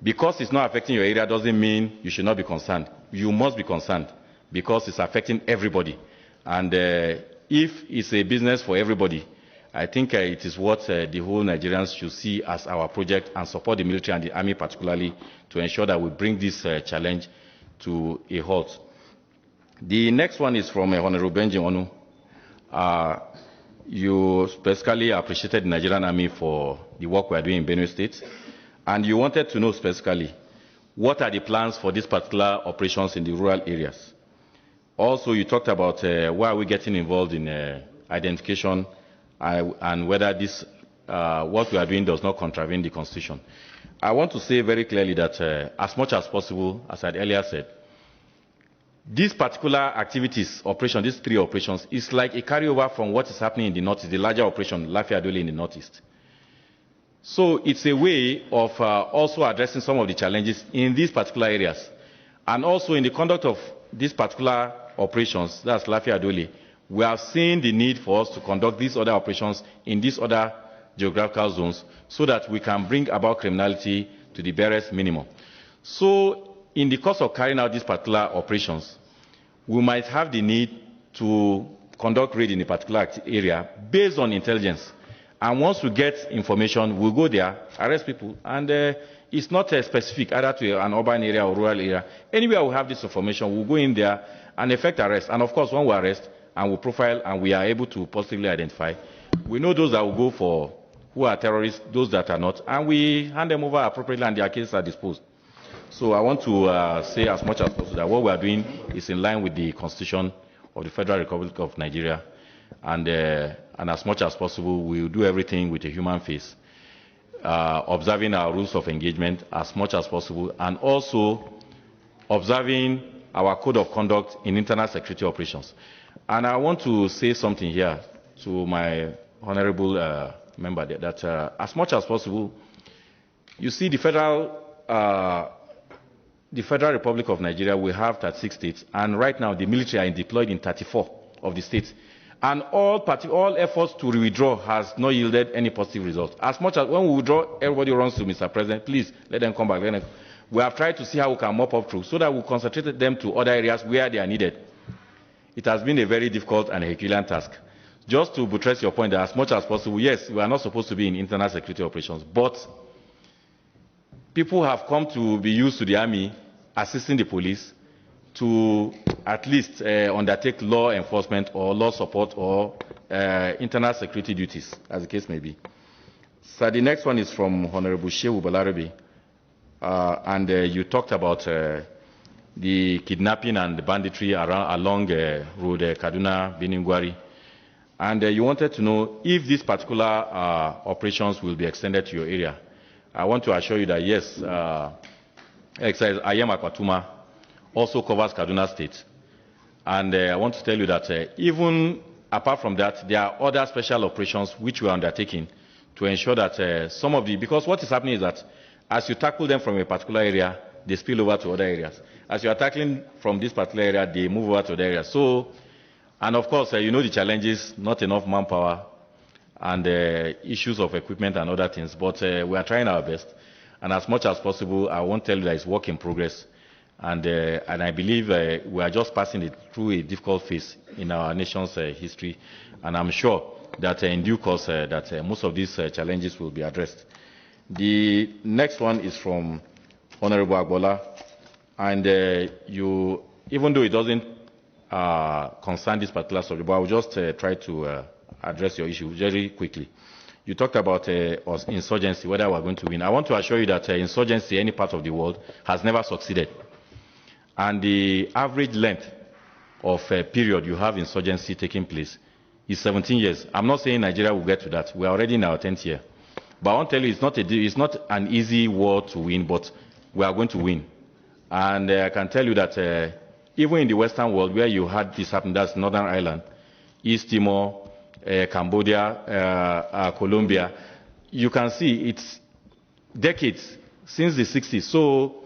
because it's not affecting your area doesn't mean you should not be concerned. You must be concerned because it's affecting everybody. And if it's a business for everybody, I think it is what the whole Nigerians should see as our project and support the military and the army particularly to ensure that we bring this challenge to a halt. The next one is from Honorable Benji Onu. You specifically appreciated the Nigerian army for the work we are doing in Benue State, and you wanted to know specifically what are the plans for these particular operations in the rural areas. Also, you talked about why are we getting involved in identification and whether this, what we are doing does not contravene the Constitution. I want to say very clearly that as much as possible, as I earlier said, these particular activities, operation, these three operations, is like a carryover from what is happening in the Northeast, the larger operation, Lafia Adole in the Northeast. So it's a way of also addressing some of the challenges in these particular areas. And also in the conduct of these particular operations, that's Lafia Adole, we have seen the need for us to conduct these other operations in these other geographical zones so that we can bring about criminality to the barest minimum. So in the course of carrying out these particular operations, we might have the need to conduct raid in a particular area based on intelligence. And once we get information, we'll go there, arrest people, and it's not specific either to an urban area or rural area. Anywhere we have this information, we'll go in there and effect arrest. And of course, when we arrest and we profile and we are able to positively identify, we know those that will go for who are terrorists, those that are not, and we hand them over appropriately and their cases are disposed. So I want to say as much as possible that what we are doing is in line with the Constitution of the Federal Republic of Nigeria. And as much as possible, we will do everything with a human face, observing our rules of engagement as much as possible, and also observing our code of conduct in internal security operations. And I want to say something here to my honorable member that as much as possible, you see the Federal Republic of Nigeria, we have 36 states, and right now the military are deployed in 34 of the states. And all efforts to withdraw has not yielded any positive result. As much as when we withdraw, everybody runs to Mr. President, please let them come back. We have tried to see how we can mop up through so that we concentrate them to other areas where they are needed. It has been a very difficult and Herculean task. Just to buttress your point that as much as possible, yes, we are not supposed to be in internal security operations, but people have come to be used to the army assisting the police to at least undertake law enforcement or law support or internal security duties, as the case may be. So the next one is from Honorable Shehu Balarabe, and you talked about the kidnapping and the banditry along road Kaduna, Beningwari, and you wanted to know if these particular operations will be extended to your area. I want to assure you that yes, exercise Ayem Akwatuma also covers Kaduna State. And I want to tell you that even apart from that, there are other special operations which we are undertaking to ensure that some of the, because what is happening is that as you tackle them from a particular area, they spill over to other areas. As you are tackling from this particular area, they move over to other areas. So, and of course, you know the challenges, not enough manpower and issues of equipment and other things, but we are trying our best. And as much as possible, I won't tell you that it's work in progress. And I believe we are just passing it through a difficult phase in our nation's history. And I'm sure that in due course, that most of these challenges will be addressed. The next one is from Honorable Agbola. And you, even though it doesn't concern this particular subject, but I will just try to address your issue very quickly. You talked about insurgency, whether we are going to win. I want to assure you that insurgency, any part of the world, has never succeeded. And the average length of period you have insurgency taking place is 17 years. I'm not saying Nigeria will get to that. We are already in our 10th year. But I want to tell you, it's not an easy war to win, but we are going to win. And I can tell you that even in the Western world, where you had this happen, that's Northern Ireland, East Timor, Cambodia, Colombia, you can see it's decades since the 60s. So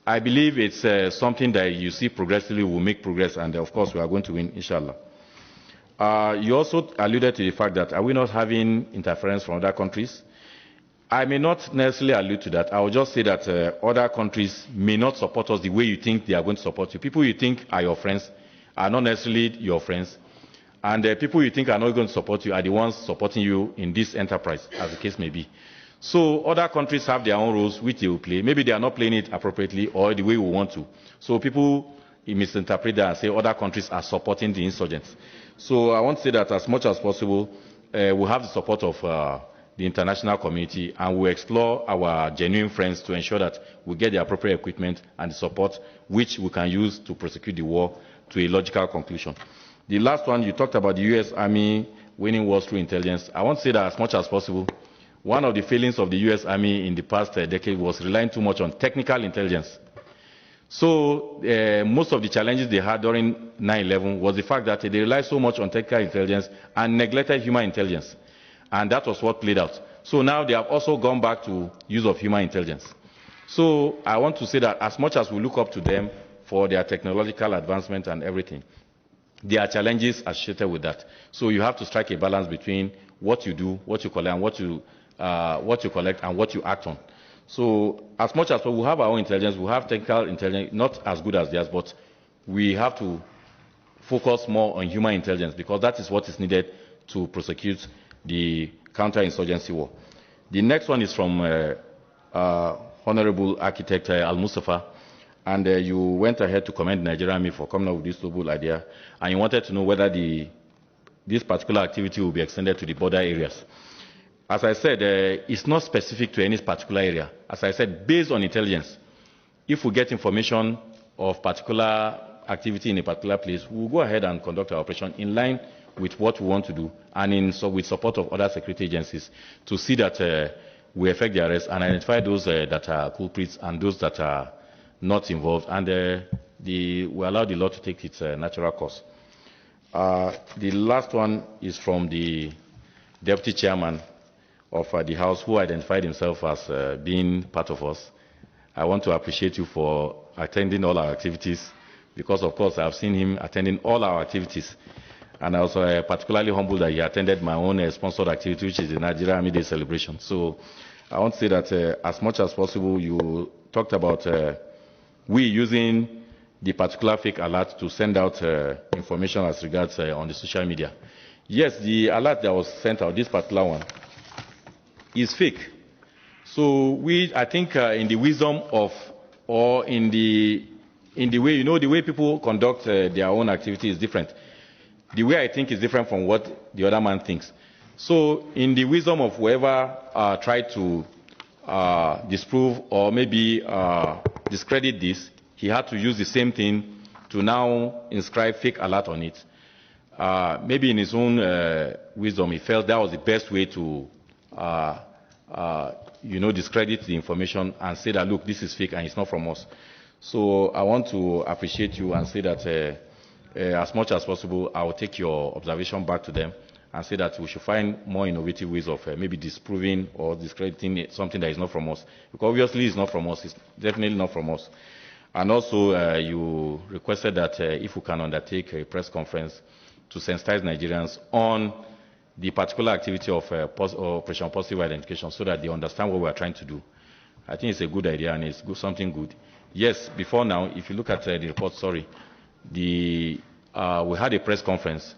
I believe it's something that you see progressively will make progress, and of course we are going to win, inshallah. You also alluded to the fact that are we not having interference from other countries? I may not necessarily allude to that. I will just say that other countries may not support us the way you think they are going to support you. People you think are your friends are not necessarily your friends. And people you think are not going to support you are the ones supporting you in this enterprise, as the case may be. So other countries have their own roles which they will play. Maybe they are not playing it appropriately or the way we want to. So people misinterpret that and say other countries are supporting the insurgents. So I want to say that as much as possible, we have the support of the international community, and we explore our genuine friends to ensure that we get the appropriate equipment and the support which we can use to prosecute the war to a logical conclusion. The last one, you talked about the U.S. Army winning wars through intelligence. I want to say that as much as possible, one of the failings of the U.S. Army in the past decade was relying too much on technical intelligence. So most of the challenges they had during 9/11 was the fact that they relied so much on technical intelligence and neglected human intelligence. And that was what played out. So now they have also gone back to use of human intelligence. So I want to say that as much as we look up to them for their technological advancement and everything, there are challenges associated with that. So you have to strike a balance between what you do, what you collect, and what you collect and what you act on. So as much as we have our own intelligence, we have technical intelligence, not as good as theirs, but we have to focus more on human intelligence because that is what is needed to prosecute the counterinsurgency war. The next one is from Honorable Architect Al-Mustafa, and you went ahead to commend the Nigerian Army for coming up with this noble idea, and you wanted to know whether this particular activity will be extended to the border areas. As I said, it's not specific to any particular area. As I said, based on intelligence, if we get information of particular activity in a particular place, we'll go ahead and conduct our operation in line with what we want to do, and with support of other security agencies to see that we effect the arrest and identify those that are culprits and those that are not involved, and we allow the law to take its natural course. The last one is from the Deputy Chairman of the House, who identified himself as being part of us. I want to appreciate you for attending all our activities, because, of course, I've seen him attending all our activities. And I was particularly humbled that he attended my own sponsored activity, which is the Nigeria Army Day celebration. So I want to say that as much as possible, you talked about we using the particular fake alert to send out information as regards on the social media. Yes, the alert that was sent out, this particular one, is fake. So I think in the wisdom of, or in the way, the way people conduct their own activity is different. The way I think is different from what the other man thinks. So in the wisdom of whoever tried to disprove or maybe discredit this, he had to use the same thing to now inscribe fake alert on it. Maybe in his own wisdom, he felt that was the best way to discredit the information and say that, look, this is fake and it's not from us. So I want to appreciate you and say that as much as possible, I will take your observation back to them and say that we should find more innovative ways of maybe disproving or discrediting something that is not from us. Because obviously it's not from us, it's definitely not from us. And also you requested that if we can undertake a press conference to sensitize Nigerians on the particular activity of Operation Positive Identification so that they understand what we are trying to do. I think it's a good idea and it's something good. Yes, before now, if you look at the report, we had a press conference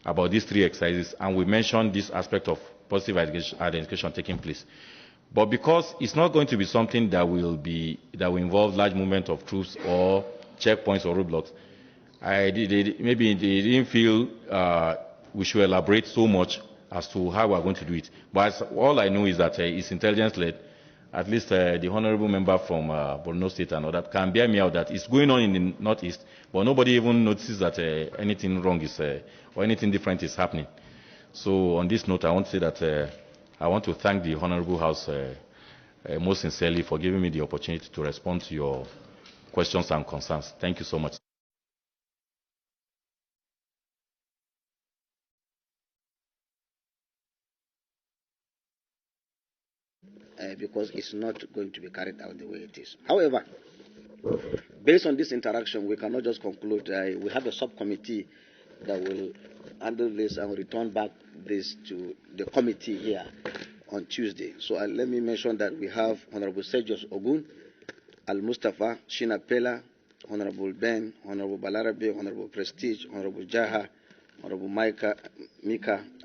about these 3 exercises, and we mentioned this aspect of positive identification taking place. But because it's not going to be something that will involve large movement of troops or checkpoints or roadblocks, maybe they didn't feel we should elaborate so much as to how we are going to do it. But all I know is that it's intelligence-led. At least the honorable member from Borno State and all that can bear me out that it's going on in the Northeast, but nobody even notices that anything wrong is or anything different is happening. So on this note, I want to say that I want to thank the Honorable House most sincerely for giving me the opportunity to respond to your questions and concerns. Thank you so much. Because it's not going to be carried out the way it is. However, based on this interaction, we cannot just conclude. We have a subcommittee that will handle this and return back this to the committee here on Tuesday. So let me mention that we have Honorable Sergius Ogun, Al-Mustafa, Shina Pella, Honorable Ben, Honorable Balarabe, Honorable Prestige, Honorable Jaha, Honorable Mika,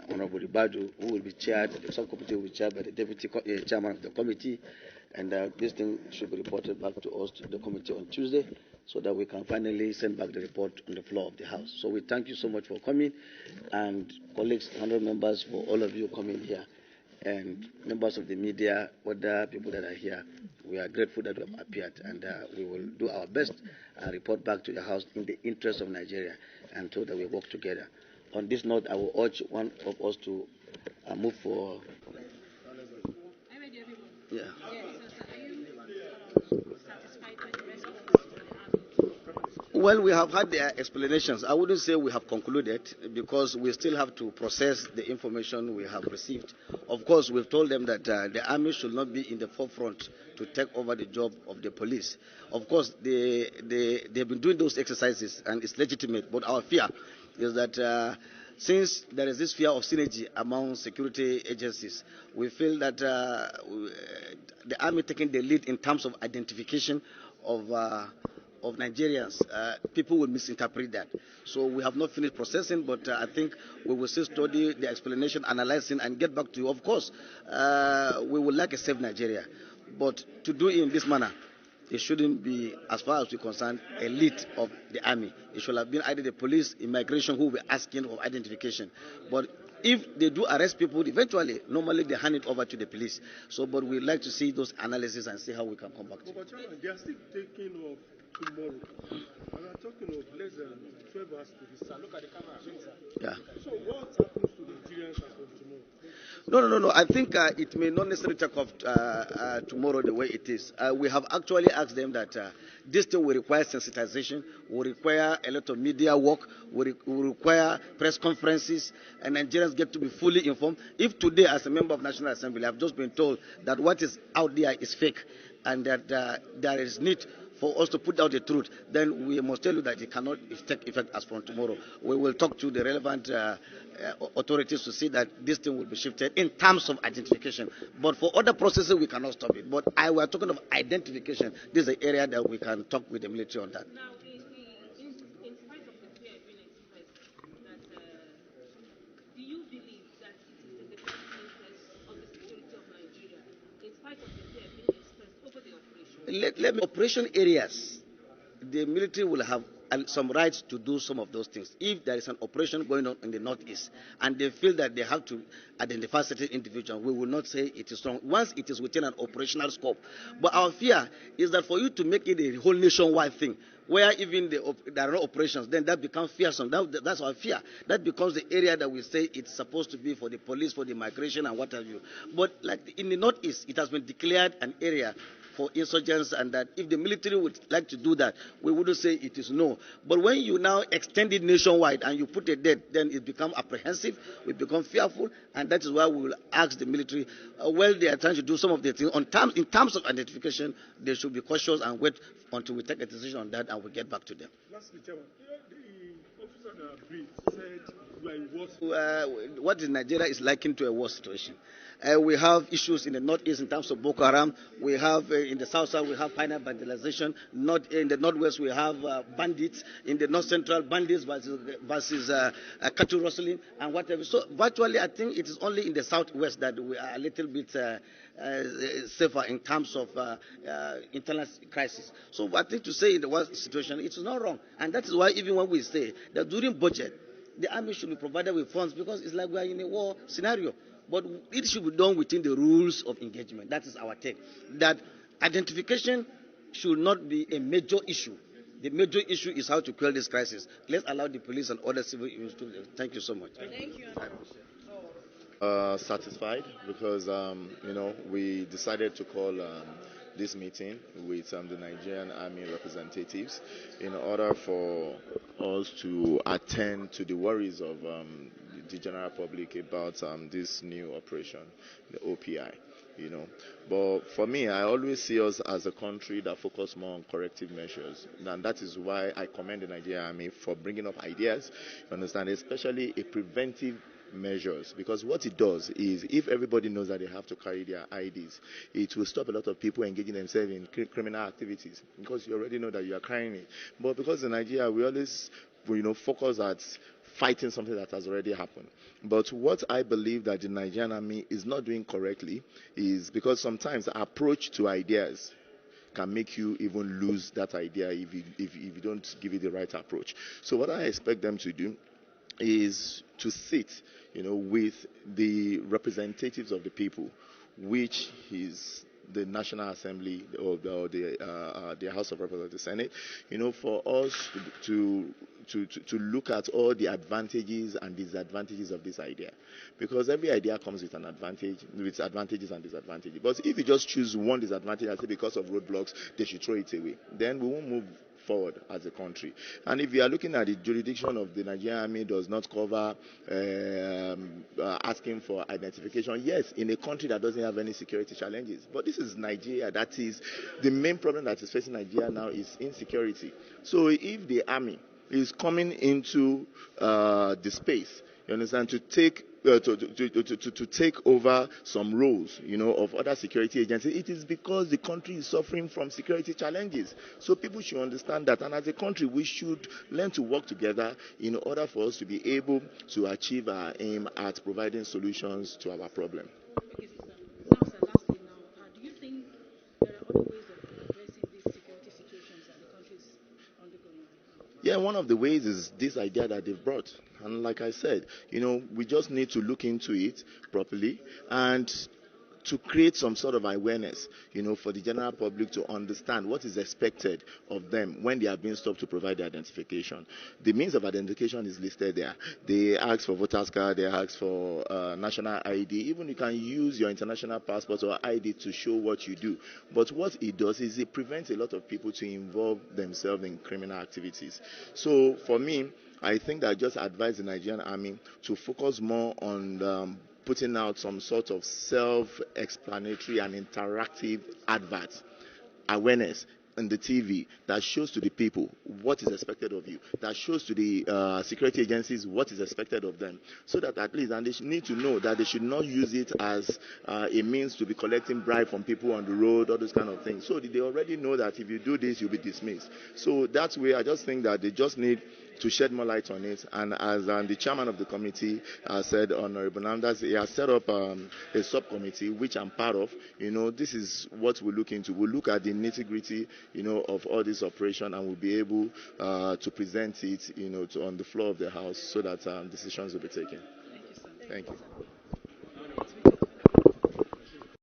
Honorable Ribadu, who will be chaired, the subcommittee will be chaired by the deputy chairman of the committee, and this thing should be reported back to us, to the committee on Tuesday, so that we can finally send back the report on the floor of the House. So we thank you so much for coming, and colleagues, honorable members, for all of you coming here, and members of the media, other people that are here. We are grateful that you have appeared, and we will do our best and report back to the House in the interest of Nigeria, and so that we work together. On this note, I will urge one of us to move for. Yeah. Well, we have had their explanations. I wouldn't say we have concluded, because we still have to process the information we have received. Of course, we've told them that the army should not be in the forefront to take over the job of the police. Of course, they've been doing those exercises, and it's legitimate, but our fear is that since there is this fear of synergy among security agencies, we feel that the army taking the lead in terms of identification of Nigerians, people will misinterpret that. So we have not finished processing, but I think we will still study the explanation, analyzing, and get back to you. Of course, we would like a safe Nigeria, but to do it in this manner, it shouldn't be, as far as we're concerned, elite of the army. It should have been either the police, immigration, who were asking for identification. But if they do arrest people, eventually, normally they hand it over to the police. So, but we'd like to see those analyses and see how we can come back to it. But they are still taking off tomorrow. We are talking of less than 12 hours to this. Look at the camera. Yeah. So what happens to the Nigerians as of tomorrow? No. I think it may not necessarily take off tomorrow the way it is. We have actually asked them that this thing will require sensitization, will require a lot of media work, will require press conferences, and Nigerians get to be fully informed. If today, as a member of National Assembly, I've just been told that what is out there is fake, and that there is need for us to put out the truth, then we must tell you that it cannot take effect as from tomorrow. We will talk to the relevant authorities to see that this thing will be shifted in terms of identification. But for other processes, we cannot stop it. But we are talking of identification. This is the area that we can talk with the military on that. Now, in spite of the fear being expressed, do you believe that it is in the best interest of the security of Nigeria, in spite of the fear being expressed over the operation? Let me operation areas. The military will have some rights to do some of those things. If there is an operation going on in the northeast and they feel that they have to identify certain individuals, we will not say it is wrong once it is within an operational scope. But our fear is that for you to make it a whole nationwide thing, where even there are no operations, then that becomes fearsome. That's our fear. That becomes the area that we say it's supposed to be for the police, for the migration, and what have you. But like in the northeast, it has been declared an area for insurgents, and that if the military would like to do that, we wouldn't say it is no. But when you now extend it nationwide and you put a date, then it becomes apprehensive, we become fearful, and that is why we will ask the military, well, they are trying to do some of the things. In terms of identification, they should be cautious and wait until we take a decision on that and we get back to them. Lastly, Chairman, the officer that briefed said we are in worse. What is Nigeria is likened to a war situation. We have issues in the northeast in terms of Boko Haram. We have in the south we have final vandalization. In the northwest we have bandits. In the north central, bandits versus cattle rustling and whatever. So virtually, I think it is only in the southwest that we are a little bit safer in terms of internal crisis. So I think to say in the worst situation, it is not wrong, and that is why even when we say that during budget, the army should be provided with funds, because it's like we are in a war scenario. But it should be done within the rules of engagement. That is our take. That identification should not be a major issue. The major issue is how to quell this crisis. Let's allow the police and other civil units to. Thank you so much. Thank you. Satisfied because we decided to call this meeting with the Nigerian Army representatives in order for us to attend to the worries of the general public about this new operation, the OPI. But for me, I always see us as a country that focus more on corrective measures, and that is why I commend the Nigerian Army for bringing up ideas, you understand, especially a preventive measures, because what it does is if everybody knows that they have to carry their IDs, it will stop a lot of people engaging themselves in criminal activities, because you already know that you are carrying it. But because in Nigeria we always focus at fighting something that has already happened. But what I believe that the Nigerian Army is not doing correctly is because sometimes the approach to ideas can make you even lose that idea if you don't give it the right approach. So what I expect them to do is to sit, with the representatives of the people, which is the National Assembly or the House of Representatives, Senate, for us to look at all the advantages and disadvantages of this idea, because every idea comes with an advantage, with advantages and disadvantages. But if you just choose one disadvantage and say because of roadblocks they should throw it away, then we won't move forward as a country. And if you are looking at the jurisdiction of the Nigerian Army does not cover asking for identification, yes, in a country that doesn't have any security challenges. But this is Nigeria. That is the main problem that is facing Nigeria now, is insecurity. So if the army is coming into the space, you understand, to take over some roles, of other security agencies, it is because the country is suffering from security challenges. So people should understand that, and as a country, we should learn to work together in order for us to be able to achieve our aim at providing solutions to our problem. Okay, sir. Lastly now, do you think there are other ways of addressing these security situations that the country is undergoing? Yeah, one of the ways is this idea that they've brought. And like I said, we just need to look into it properly and to create some sort of awareness, for the general public to understand what is expected of them when they are being stopped to provide the identification. The means of identification is listed there. They ask for voter's card, they ask for national ID. Even you can use your international passport or ID to show what you do. But what it does is it prevents a lot of people to involve themselves in criminal activities. So for me, I think that I just advise the Nigerian Army to focus more on putting out some sort of self-explanatory and interactive adverts, awareness in the TV that shows to the people what is expected of you, that shows to the security agencies what is expected of them, so that at least, and they need to know that they should not use it as a means to be collecting bribe from people on the road, all those kind of things. So they already know that if you do this, you'll be dismissed. So that's where I just think that they just need to shed more light on it. And as the chairman of the committee said, Honorable Namdas, he has set up a subcommittee, which I'm part of. This is what we look into. We'll look at the nitty-gritty, of all this operation, and we'll be able to present it, on the floor of the House so that decisions will be taken. Thank you, sir. Thank you.